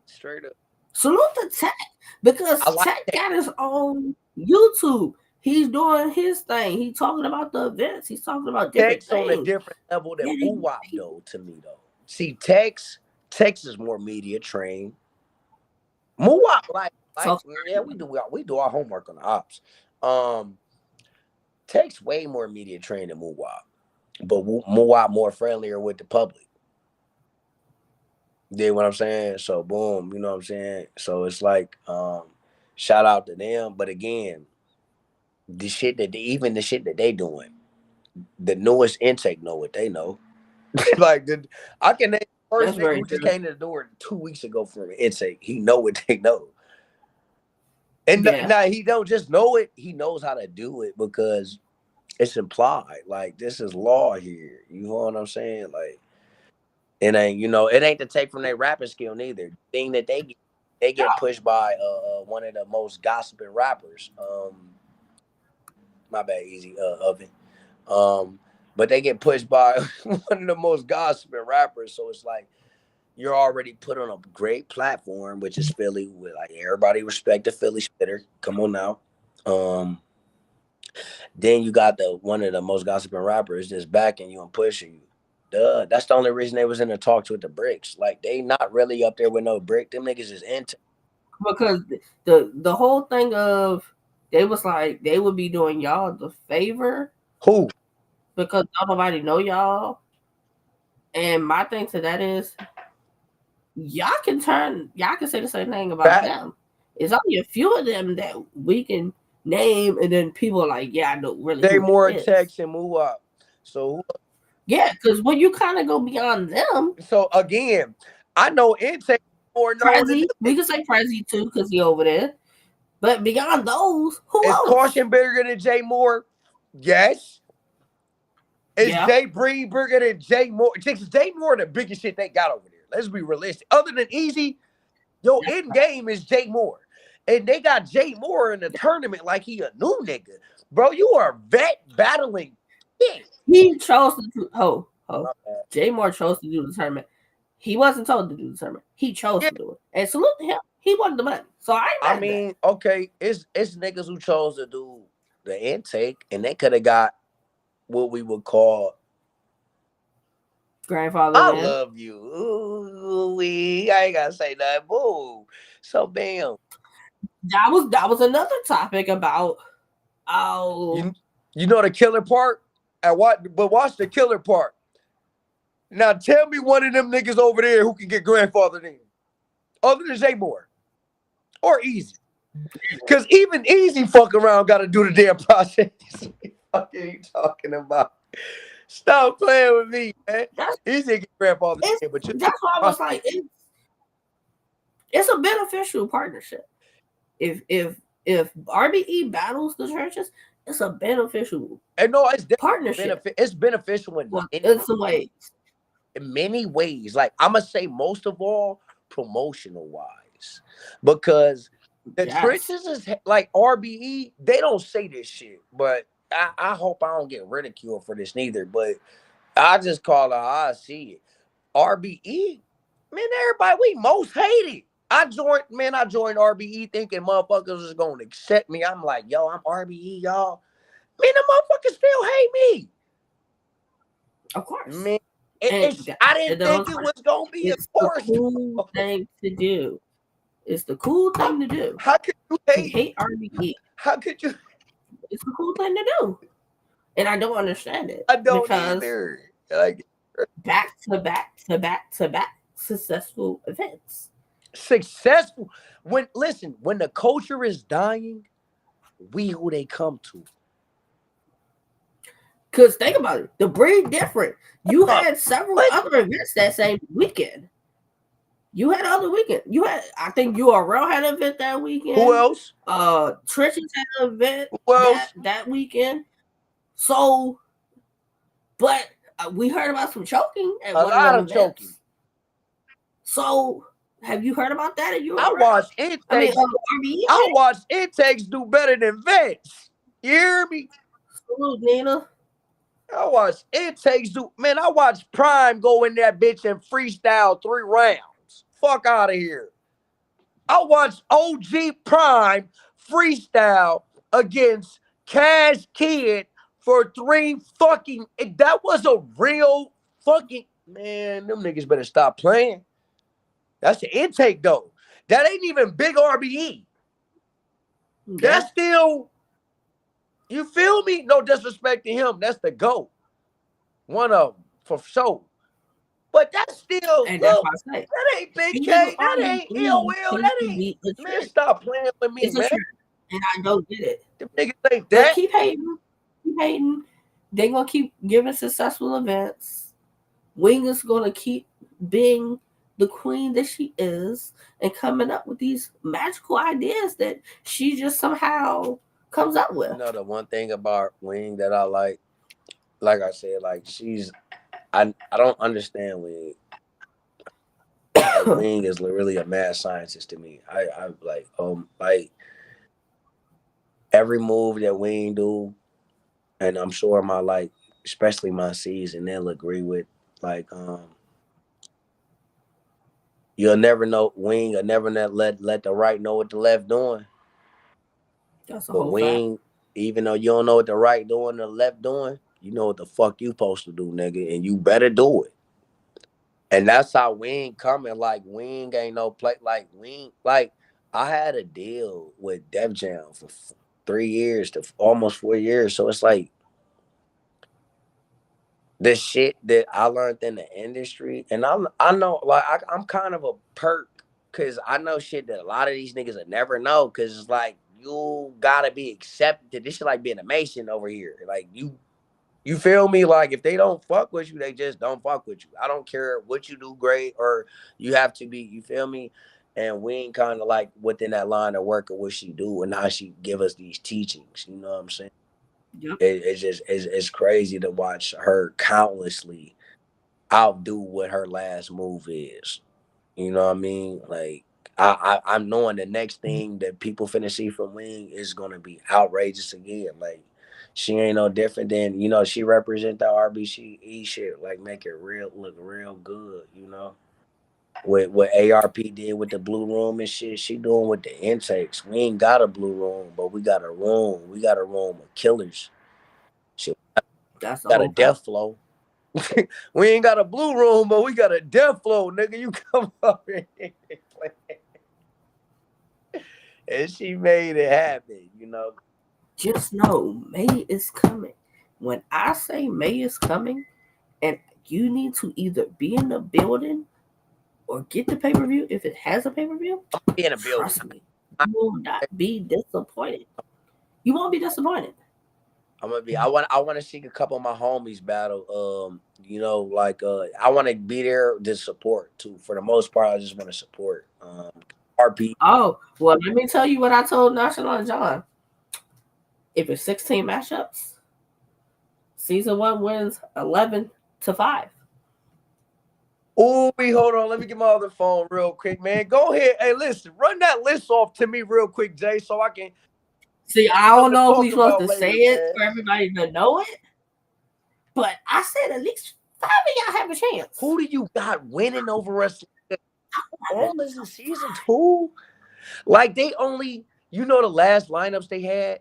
straight up. Salute to Tech I because like Tech that. got his own YouTube. He's doing his thing. He's talking about the events. He's talking about different Tex on a things. different level than Getting Woo people. though, to me, though. See, Tex is more media trained. Muwap, like So yeah, we do our homework on the ops. Um, Tex way more media trained than Muwap, but Muwap more friendlier with the public. You know what I'm saying? So boom, you know what I'm saying? So it's like shout out to them. But again, even the shit that they doing, the newest intake know what they know. Like I can name the first that's nigga very who just true. came to the door 2 weeks ago from intake. He know what they know. And Yeah, now he don't just know it, he knows how to do it because it's implied. Like this is law here. You know what I'm saying? Like it ain't to take from their rapping skill neither. The thing that they get pushed by one of the most gossiping rappers. My bad, easy oven. Um, but they get pushed by one of the most gossiping rappers. So it's like you're already put on a great platform, which is Philly. With like everybody respect the Philly spitter. Come on now. Um, then you got the one of the most gossiping rappers just backing you and pushing you. Duh, that's the only reason they was in the talks with the bricks. Like they not really up there with no brick. Them niggas is into because the whole thing of they was like they would be doing y'all the favor who because don't nobody know y'all. And my thing to that is y'all can say the same thing about fat. them. It's only a few of them that we can name, and then people are like, yeah, I know really They who that more is. text and move up. So Yeah, because when you kind of go beyond them, so again, I know intake more known than Prezi, them we niggas. can say Prezi too because he over there. But beyond those, who Is else? Caution bigger than Jay Moore? Yes. Is Yeah, Jay Breed bigger than Jay Moore? Jay Moore the biggest shit they got over there. Let's be realistic. Other than Easy, your end game is Jay Moore. And they got Jay Moore in the tournament like he a new nigga. Bro, you are a vet battling shit. he chose to do. My bad. Jay Moore chose to do the tournament. He wasn't told to do the tournament. He chose Yeah, to do it. And salute to him. He wanted the money. So I ain't I mad at that. mean, okay, it's niggas who chose to do the intake and they could have got what we would call Grandfather I then. love you. Ooh, I ain't gotta say nothing. Boo. So bam. That was another topic about oh You you know the killer part? And what but watch the killer part. Now tell me one of them niggas over there who can get grandfathered in. Other than Jay Moore. Or Easy. Cause even Easy fuck around gotta do the damn process. What are you talking about? Stop playing with me, man. that's Easy get grandfathered it's in, but you that's why I was process. like it's a beneficial partnership. If RBE battles the churches, it's a beneficial And no, it's definitely partnership. benefit. It's beneficial in Well, many in some ways. ways. Like I'm gonna say most of all, promotional wise, because the Yes. trenches is like RBE. They don't say this shit, but I hope I don't get ridiculed for this neither. But I just call it how I see it. RBE, man, everybody we most hated I joined RBE thinking motherfuckers was gonna accept me. I'm like, yo, I'm RBE, y'all. Man, the motherfuckers still hate me. Of course. Man, And I didn't think it was gonna be a it's the course. cool thing to do. It's the cool thing to do. How could you To hate? hate RBE. How could you? It's the cool thing to do. And I don't understand it. I don't because either. Like back to back to back to back successful events. successful. When the culture is dying, we who they come to. Because think about it, the breed different. You had several other events that same weekend. You had other weekend. I think URL had an event that weekend. Who else? Trenches had an event Who else? that weekend. So, but we heard about some choking at one of them events. Choking. So, have you heard about that at URL? I watched Intakes do better than vets. You hear me? Salute, Nina. I watched Intakes do. Man, I watched Prime go in that bitch and freestyle 3 rounds. Fuck out of here. I watched OG Prime freestyle against Cash Kid for 3 fucking. That was a real fucking. Man, them niggas better stop playing. That's the Intake, though. That ain't even big RBE. Yeah. That's still. You feel me? No disrespect to him. That's the GOAT. One of them, for sure. But that's still, and look, that ain't Big K. That ain't LL. That ain't, man, stop playing with me, man. And I don't get it. Them niggas ain't that. But keep hating. Keep hating. They going to keep giving successful events. Wing is going to keep being the queen that she is and coming up with these magical ideas that she just somehow comes up with. You know, the one thing about Wing that I like I said, like I don't understand Wing. Wing is really a mad scientist to me. I like every move that Wing do, and I'm sure especially my season, they'll agree with, like you'll never know Wing. You'll never let the right know what the left doing. That's a whole Wing, fact. Even though you don't know what the right doing, the left doing, you know what the fuck you supposed to do, nigga, and you better do it. And that's how Wing coming. Like Wing ain't no play. Like Wing, like I had a deal with Def Jam for 3 years to almost 4 years. So it's like the shit that I learned in the industry, and I know like I'm kind of a perk because I know shit that a lot of these niggas will never know. Because it's like you gotta be accepted. This shit like being a Mason over here. Like you feel me? Like if they don't fuck with you, they just don't fuck with you. I don't care what you do great or you have to be. You feel me? And we ain't kind of like within that line of work of what she do and how she give us these teachings. You know what I'm saying? Yep. It's crazy to watch her countlessly outdo what her last move is. You know what I mean? Like I'm knowing the next thing that people finna see from Wing is gonna be outrageous again. Like she ain't no different than, you know, she represent the RBCE shit, like make it look real good, you know. What ARP did with the blue room and shit, she doing with the intakes. We ain't got a blue room, but we got a room. We got a room of killers. Shit, that's got a death flow. We ain't got a blue room, but we got a death flow, nigga. You come up here and play. And she made it happen, you know. Just know May is coming. When I say May is coming, and you need to either be in the building or get the pay-per-view if it has a pay-per-view. Be in a building. Trust me, you will not be disappointed. You won't be disappointed. I'm gonna be. I want to see a couple of my homies battle. You know, like I want to be there to support too. For the most part, I just want to support. RP. Oh well, let me tell you what I told National John. If it's 16 matchups, season 1 wins 11-5. Oh, hold on. Let me get my other phone real quick, man. Go ahead. Hey, listen, run that list off to me real quick, Jay, so I can. See, I don't know if we're supposed to say it for everybody to know it, but I said at least 5 of y'all have a chance. Who do you got winning over us? all is in season 2. Like they only, the last lineups they had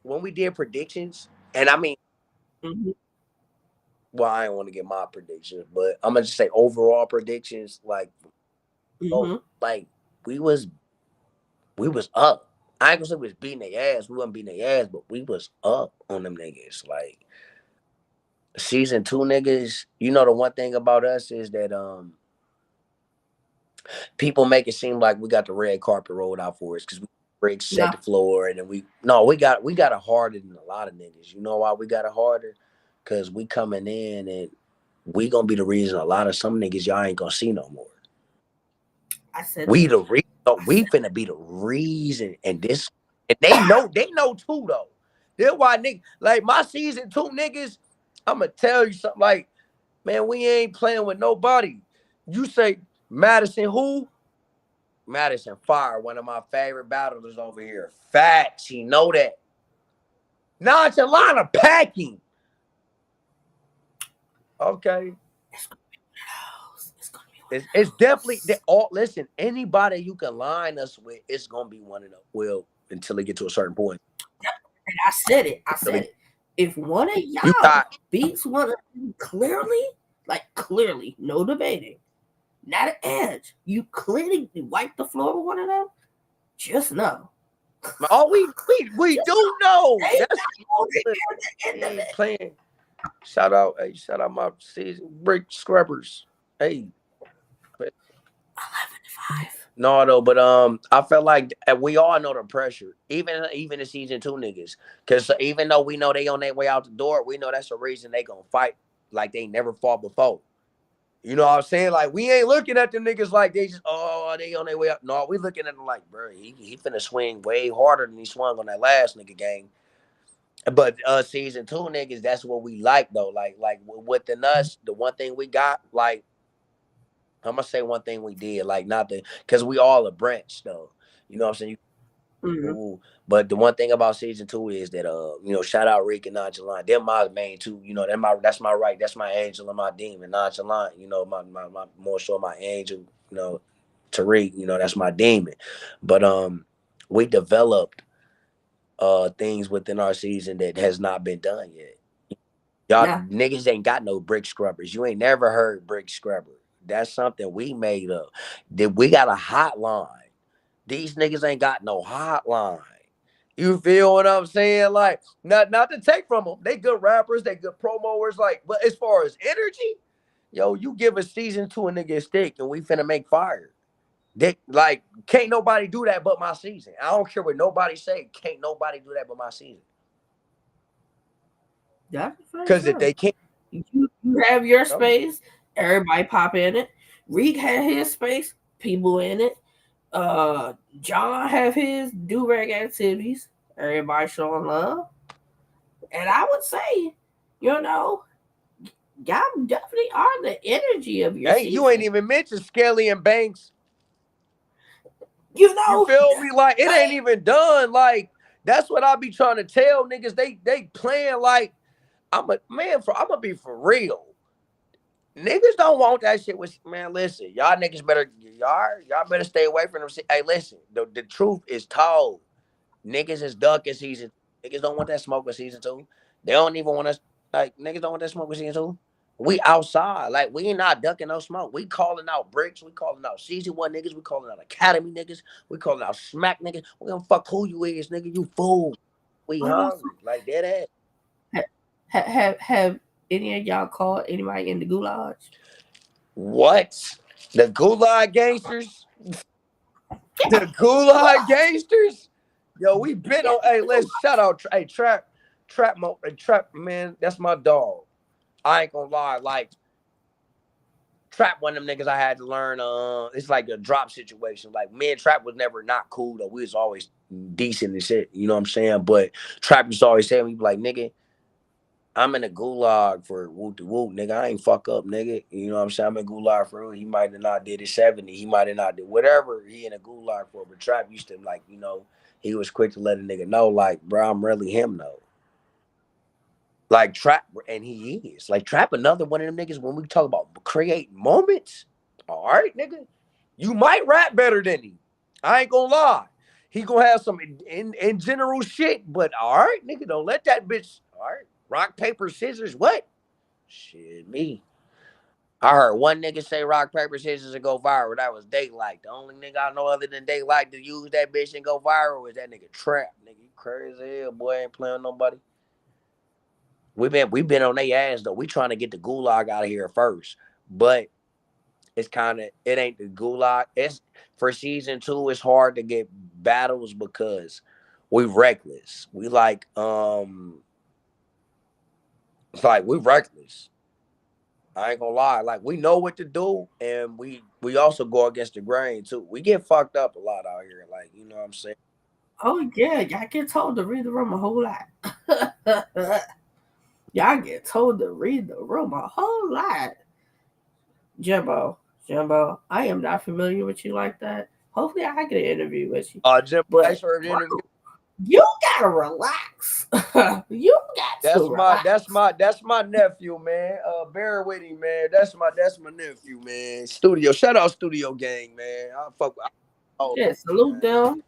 when we did predictions, and I mean, Mhm. well, I don't want to get my predictions, but I'm gonna just say overall predictions. Like, oh, Mhm. like we was we was up. I ain't gonna say we was beating their ass. We wasn't beating their ass, but we was up on them niggas. Like season 2 niggas. The one thing about us is that people make it seem like we got the red carpet rolled out for us because we break set No, the floor and then we got it harder than a lot of niggas. You know why we got it harder? Cause we coming in and we gonna be the reason a lot of some niggas y'all ain't gonna see no more. I said We that. the reason. I We said finna be the reason, and this, and they know too though. That's why nigga, like my season 2 niggas. I'ma tell you something. Like, man, we ain't playing with nobody. You say Madison who? Madison Fire, one of my favorite battlers over here. Facts, he know that. Nonchalant packing. Okay. it's gonna be one of those. It's gonna be one It's of definitely those. that all listen, anybody you can line us with, it's gonna be one of them. Well, until they get to a certain point. Yep. And I said it. I Until said they, it. If one of you y'all got beats one of them clearly, like clearly, no debating, not an edge, you clearly wipe the floor with one of them, just know. oh we Just do know. they That's not gonna be look, at the we end of ain't it. playing. Hey, shout out my season break scrubbers. Hey, 11-5. no, though, but I felt like we all know the pressure, even the season 2 niggas, because even though we know they on their way out the door, we know that's the reason they gonna fight like they never fought before. You know what I'm saying? Like we ain't looking at them niggas like they just they on their way up. No, we looking at them like, bro, he finna swing way harder than he swung on that last nigga game. But season 2 niggas, that's what we like though. Like within us, the one thing we got like. I'm gonna say one thing we did, like not the, cause we all a branch though. You know what I'm saying? Mm-hmm. Ooh. But the one thing about season 2 is that shout out Rick and Nonchalant. They're my main two. That's my right. That's my angel and my demon. Nonchalant. My more so my angel. Tariq. That's my demon. But we developed things within our season that has not been done yet. Y'all Yeah. niggas ain't got no brick scrubbers. You ain't never heard brick scrubber. That's something we made up. That we got a hotline. These niggas ain't got no hotline. You feel what I'm saying? Like, not to take from them. They good rappers, they good promoters. Like, but as far as energy, yo, you give a season to a nigga a stick and we finna make fire. They like can't nobody do that but my season. I don't care what nobody say. Can't nobody do that but my season. That's very Cause if true. they can't, You have your no. space, everybody pop in it. Reek had his space, people in it. John have his do rag activities, everybody showing love. And I would say, you know, y'all definitely are the energy of your Hey, you ain't season. even mentioned Skelly and Banks. You You know, feel me? Like it ain't like even done. Like that's what I be trying to tell niggas. They playing like I'm a man. I'm gonna be for real. Niggas don't want that shit. With man, listen, y'all niggas better y'all better stay away from them. Hey, listen, the truth is told. Niggas is ducking season. Niggas don't want that smoke in season 2. They don't even want us. Like niggas don't want that smoke in season 2. We outside, like we ain't not ducking no smoke. We calling out bricks. We calling out season 1 niggas. We calling out academy niggas. We calling out smack niggas. We gonna fuck who you is, nigga. You fool. We what else? hungry, like that ass. Have any of y'all called anybody in the goulash? What? The Gulag gangsters? The Gulag gangsters? Yo, we been Yeah, on. Hey, the let's shout out. Hey, trap, man. That's my dog. I ain't gonna lie. Like Trap, one of them niggas I had to learn. It's like a drop situation. Like me and Trap was never not cool though. We was always decent and shit. You know what I'm saying? But Trap used to always say to me, like, nigga, I'm in a gulag for whoop de whoop, nigga. I ain't fuck up, nigga. You know what I'm saying? I'm in gulag for real. He might have not did his 70. He might have not did whatever he in a gulag for. But Trap used to like, he was quick to let a nigga know, like, bro, I'm really him though. Like Trap, and he is. Like Trap, another one of them niggas when we talk about create moments. All right, nigga. You might rap better than him. I ain't gonna lie. He gonna have some in general shit, but all right, nigga, don't let that bitch. All right, rock paper scissors. What? Shit, me. I heard one nigga say rock paper scissors and go viral. That was Daylight. The only nigga I know other than Daylight to use that bitch and go viral was that nigga Trap. Nigga, you crazy as hell, boy. Ain't playing with nobody. We been on their ass though. We trying to get the gulag out of here first, but it's kind of it ain't the gulag. It's for season 2. It's hard to get battles because we reckless. We it's like we reckless. I ain't gonna lie. Like we know what to do, and we also go against the grain too. We get fucked up a lot out here. Like you know what I'm saying. Oh yeah, y'all get told to read the room a whole lot. Y'all get told to read the room a whole lot. Jimbo, Jimbo, I am not familiar with you like that. Hopefully, I get an interview with you. Jim, thanks But for the bro, interview. you gotta relax. You got to relax. That's my nephew, man. Bear with him, man. That's my nephew, man. Studio, shout out Studio Gang, man. I fuck with all Yeah, that, salute man. them.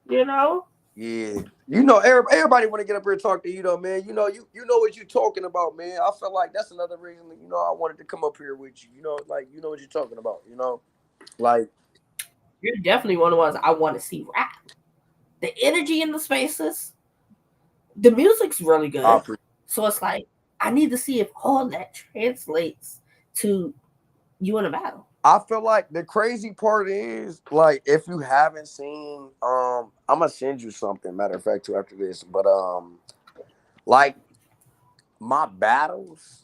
You know. Yeah, you know, everybody want to get up here and talk to you, though, man. You know what you're talking about, man. I feel like that's another reason, I wanted to come up here with you. Like you know what you're talking about. Like You're definitely one of the ones I want to see rap. The energy in the spaces, the music's really I good. pre- So it's like I need to see if all that translates to you in a battle. I feel like the crazy part is like if you haven't seen, I'm gonna send you something. Matter of fact, too, after this, but like my battles,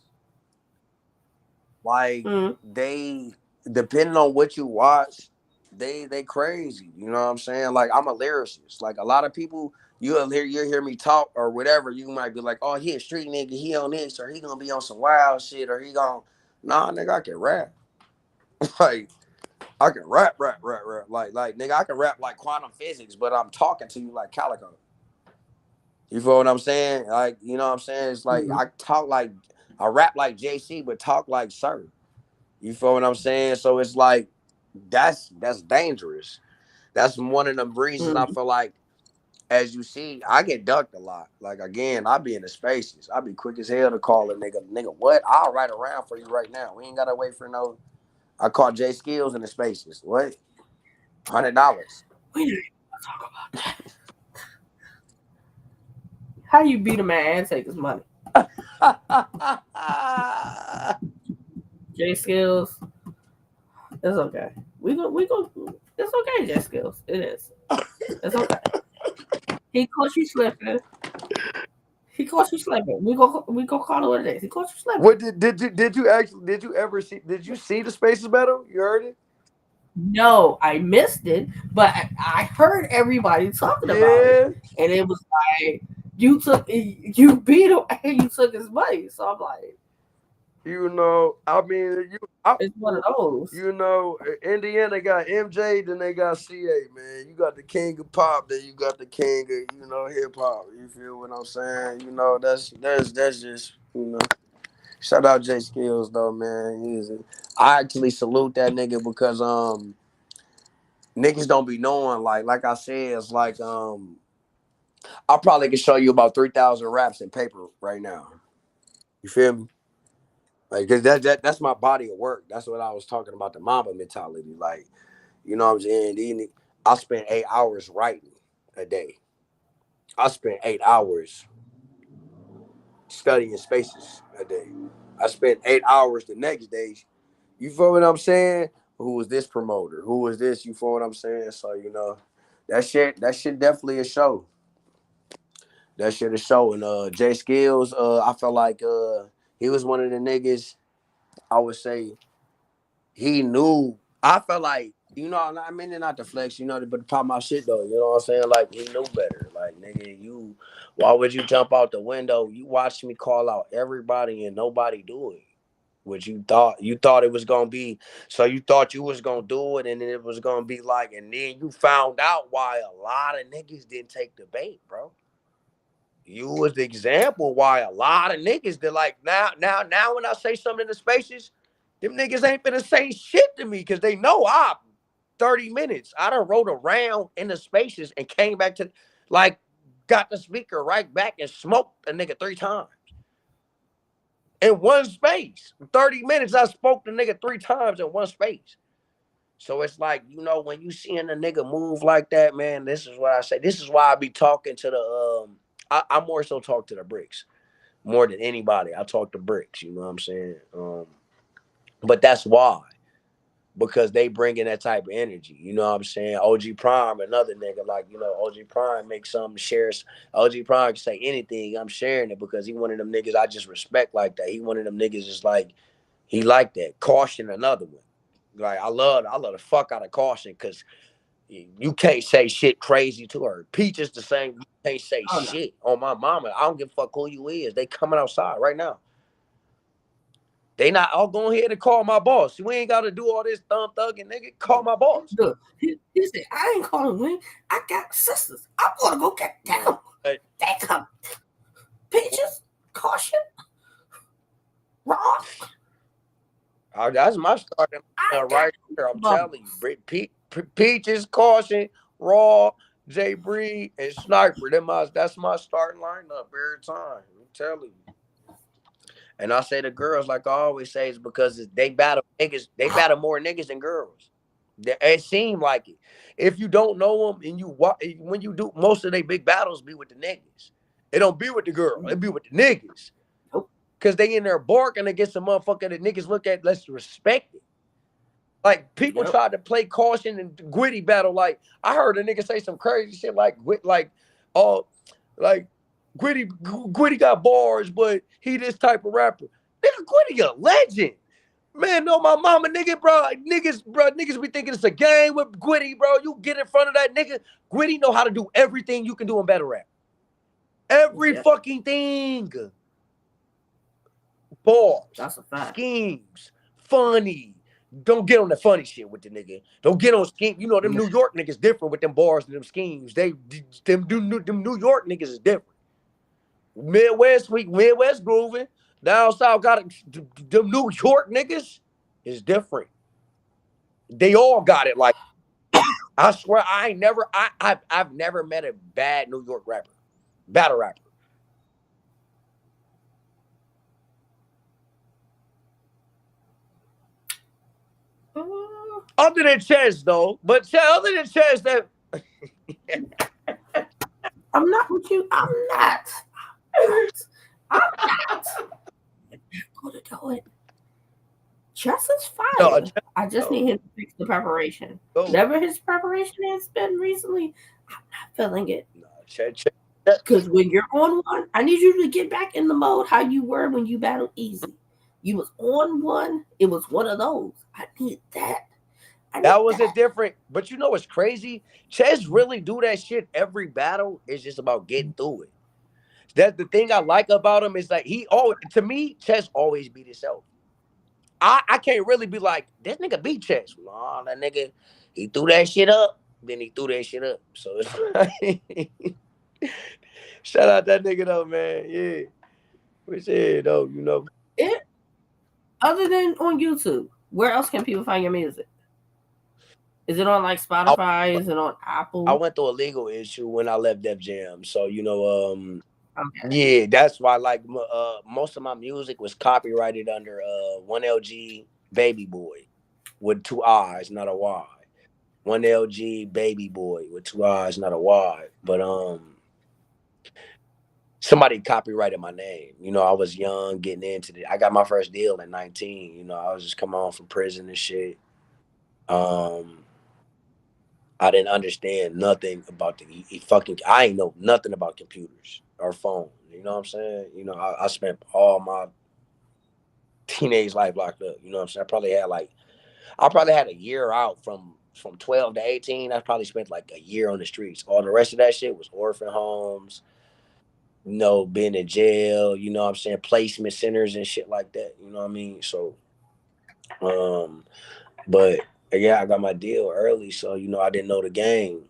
like Mm. they depending on what you watch, they crazy. You know what I'm saying? Like I'm a lyricist. Like a lot of people, you'll hear me talk or whatever. You might be like, oh, he a street nigga. He on this or he gonna be on some wild shit or he gonna nah, nigga, I can rap. Like I can rap. Like nigga, I can rap like quantum physics, but I'm talking to you like Calico. You feel what I'm saying? Like, you know what I'm saying? It's like Mm. I rap like JC, but talk like Sir. You feel what I'm saying? So it's like that's dangerous. That's one of the reasons I Mm. feel like, as you see, I get ducked a lot. Like again, I be in the spaces. I be quick as hell to call a nigga, what? I'll write around for you right now. We ain't gotta wait for no. I call J Skills in the spaces. What? $100. We didn't even talk about that. How you beat a man and take his money? J Skills, it's okay. We go. It's okay, J Skills. It is. It's okay. He caught you slipping. He caught you slipping. We go call it what it is. He caught you slipping. What did you see the spaces battle? You heard it? No, I missed it, but I heard everybody talking about it, Yeah. and it was like you beat him and you took his money. So I'm like, I mean, it's one of those. Indiana got MJ, then they got CA, man. You got the king of pop, then you got the king of, hip hop. You feel what I'm saying? That's just, shout out Jay Skills though, man. I actually salute that nigga because niggas don't be knowing, like I said, it's like I probably can show you about 3,000 raps in paper right now. You feel me? Like, cause that's my body of work. That's what I was talking about, the Mamba mentality. Like, you know what I'm saying? I spend 8 hours writing a day. I spend 8 hours studying spaces a day. I spent 8 hours the next day. You feel what I'm saying? Who was this promoter? Who was this? You feel what I'm saying? So, that shit definitely a show. That shit is show. And Jay Skills, I felt like he was one of the niggas, I would say, he knew. I felt like, I mean, not the flex, but to pop my shit though. You know what I'm saying? Like he knew better. Like nigga, why would you jump out the window? You watched me call out everybody and nobody do it. What you thought it was gonna be, so you thought you was gonna do it, and then it was gonna be like, and then you found out why a lot of niggas didn't take the bait, bro. You was the example why a lot of niggas that like now when I say something in the spaces, Them niggas ain't finna say shit to me because they know I'm 30 minutes. I done rode around in the spaces and came back to, like, got the speaker right back and smoked a nigga 3 times. In one space. 30 minutes, I spoke the nigga 3 times in one space. So it's like, when you seeing a nigga move like that, man, this is what I say. This is why I be talking to the, I more so talk to the bricks more than anybody. I talk to bricks, you know what I'm saying? But that's why. Because they bring in that type of energy. You know what I'm saying? OG Prime, another nigga, like, OG Prime makes something, shares. OG Prime can say anything. I'm sharing it because he one of them niggas I just respect like that. He one of them niggas is like, he like that. Caution, another one. Like, I love the fuck out of Caution because you can't say shit crazy to her. Peach is the same. You can't say Oh no. shit on my mama. I don't give a fuck who you is. They coming outside right now. They not all go ahead and call my boss. We ain't got to do all this thumb thugging, nigga. Call my boss. Look, he said, I ain't calling Wing. I got sisters. I'm gonna go get them. Hey. They come. Peaches, Caution, Raw. That's my starting right here. I'm telling you, Peaches, Caution, Raw, Jay Bree, and Sniper. That's my starting lineup every time. I'm telling you. And I say the girls, like I always say, is because they battle niggas. They battle more niggas than girls. It seemed like it. If you don't know them and when you do, most of their big battles be with the niggas. It don't be with the girl. It be with the niggas. Because they in there barking against the motherfucker that niggas look at, let's respect it. Like, people tried to play Caution and Gwitty battle. Like, I heard a nigga say some crazy shit like Gwitty got bars, but he this type of rapper. Nigga, Gwitty a legend. Man, no, my mama, nigga, bro. Niggas be thinking it's a game with Gwitty, bro. You get in front of that nigga. Gwitty know how to do everything you can do in battle rap. Every fucking thing. Bars. That's a fact. Schemes. Funny. Don't get on the funny shit with the nigga. Don't get on scheme. You know, them New York niggas different with them bars and them schemes. Them New York niggas is different. Midwest grooving. Down south got them New York niggas is different. They all got it like. I swear, I've never met a bad New York rapper, battle rapper. Other than Ches, though. But other than Ches, that. I'm not with you. I'm not. I'm not gonna do it. Ches is fire. No, I just need him to fix the preparation. Whatever his preparation has been recently, I'm not feeling it. Because when you're on one, I need you to get back in the mode how you were when you battled Easy. You was on one. It was one of those. I need that. That was a different. But you know what's crazy? Ches really do that shit every battle. It's just about getting through it. That's the thing I like about him is like to me, Ches always beat himself. I can't really be like, this nigga beat Ches. Nah, that nigga, he threw that shit up. Then he threw that shit up. So it's like, shout out that nigga though, man. Yeah. Which though, you know. Other than on YouTube, where else can people find your music? Is it on like Spotify? Is it on Apple? I went through a legal issue when I left Def Jam. So, yeah, that's why like most of my music was copyrighted under 1LG Baby Boy with 2 I's, not a Y. 1LG Baby Boy with 2 I's, not a Y. But somebody copyrighted my name. You know, I was young, getting into it. I got my first deal at 19. You know, I was just coming home from prison and shit. I didn't understand nothing about I ain't know nothing about computers or phone. You know what I'm saying? You know, I spent all my teenage life locked up. You know what I'm saying? I probably had a year out from 12 to 18. I probably spent like a year on the streets. All the rest of that shit was orphan homes, being in jail, you know what I'm saying, placement centers and shit like that. You know what I mean? So, but yeah, I got my deal early, so I didn't know the game.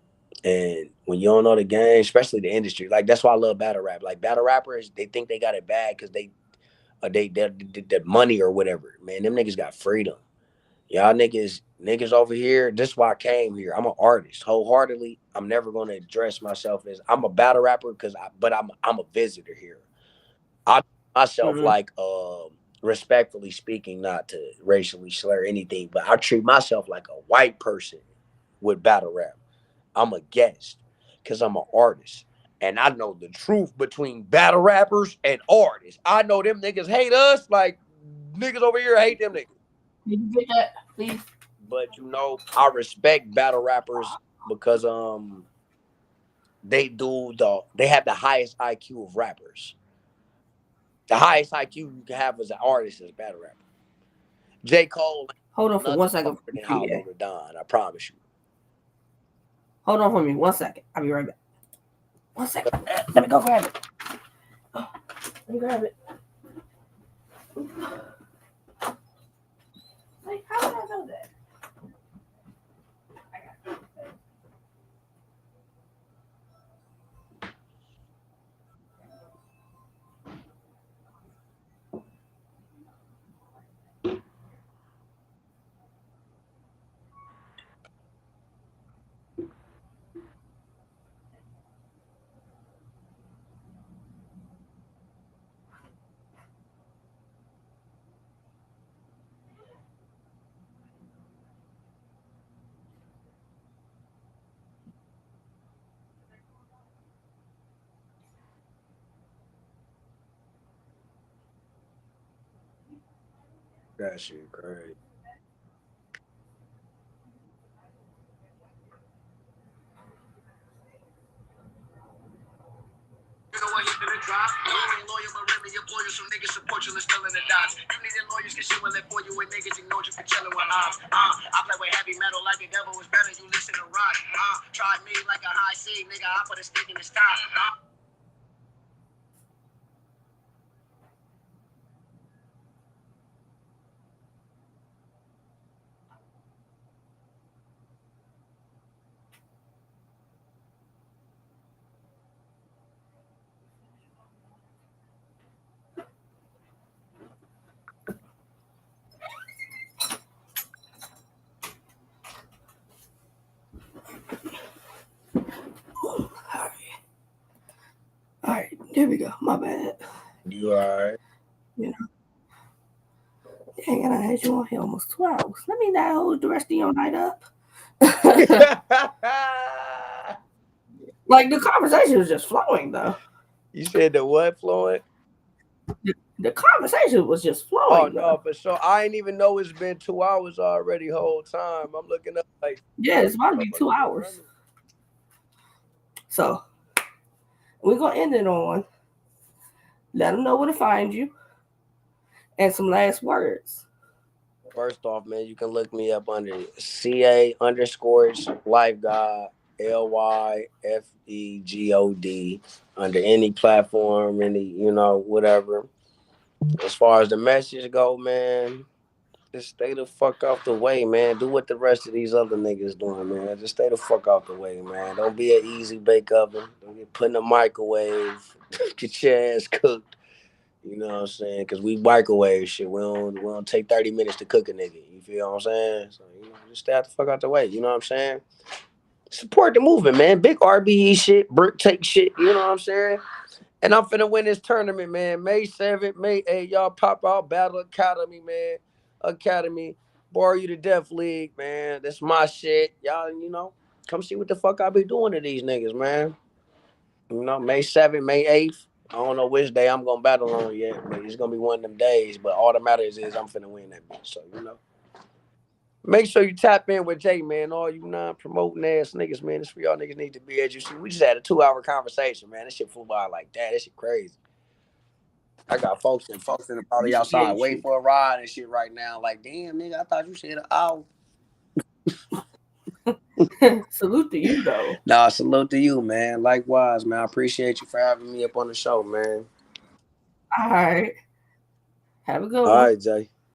And when you don't know the game, especially the industry, like that's why I love battle rap. Like battle rappers, they think they got it bad because they That money or whatever. Man, them niggas got freedom. Y'all niggas over here. This is why I came here. I'm an artist wholeheartedly. I'm never gonna address myself as I'm a battle rapper but I'm a visitor here. I myself Mm-hmm. like respectfully speaking, not to racially slur anything, but I treat myself like a white person with battle rap. I'm a guest because I'm an artist. And I know the truth between battle rappers and artists. I know them niggas hate us like niggas over here hate them niggas. Did you get that, please? But I respect battle rappers because they have the highest IQ of rappers. The highest IQ you can have as an artist is a battle rapper. J. Cole Hold on ain't for one nothing second, harder than PA. Hollow the Don, I promise you. Hold on for me 1 second. I'll be right back. 1 second. Let me go grab it. Oh, let me grab it. Like, how did I know that? That shit crazy. You know what he finna drop? You ain't loyal, but really your boy. Some niggas support you and still in the dots. You needed lawyers, cause shit will let for you and niggas ignore you for chilling with ops. I play with heavy metal like the devil was better. You listen to rock. Try me like a high C, nigga. I put a stick in the stop. All right, there we go. My bad. You alright? You know, dang, and I had you on here almost 2 hours. Let me not hold the rest of your night up. Like the conversation was just flowing though. You said the what flowing? The conversation was just Oh flowing no, though. for sure. I ain't even know it's been 2 hours already. Whole time I'm looking up like Yeah, it's about to be two motherfuckers been hours. running. So we're gonna end it on let them know where to find you and some last words. First off, man, you can look me up under CA underscores Life God LYFEGOD under any platform, any whatever. As far as the message go, man, just stay the fuck out the way, man. Do what the rest of these other niggas doing, man. Just stay the fuck out the way, man. Don't be an easy bake oven. Don't get put in the microwave. Get your ass cooked. You know what I'm saying? Because we microwave shit. We don't take 30 minutes to cook a nigga. You feel what I'm saying? So, just stay out the fuck out the way. You know what I'm saying? Support the movement, man. Big RBE shit, brick take shit. You know what I'm saying? And I'm finna win this tournament, man. May 7th, May 8th. Y'all pop out Battle Academy, man. Academy. Borrow You to Death League, man. That's my shit. Y'all, come see what the fuck I be doing to these niggas, man. May 7th, May 8th. I don't know which day I'm gonna battle on yet, but it's gonna be one of them days. But all that matters is I'm finna win that bitch. So make sure you tap in with Jay, man. All you non-promoting ass niggas, man. This for y'all niggas need to be as you see. We just had a 2-hour conversation, man. This shit flew by like that. This shit crazy. I got folks and probably outside waiting for a ride and shit right now. Like, damn, nigga, I thought you said an hour. Salute to you though. Nah, salute to you, man. Likewise, man. I appreciate you for having me up on the show, man. All right. Have a good All one. right, Jay.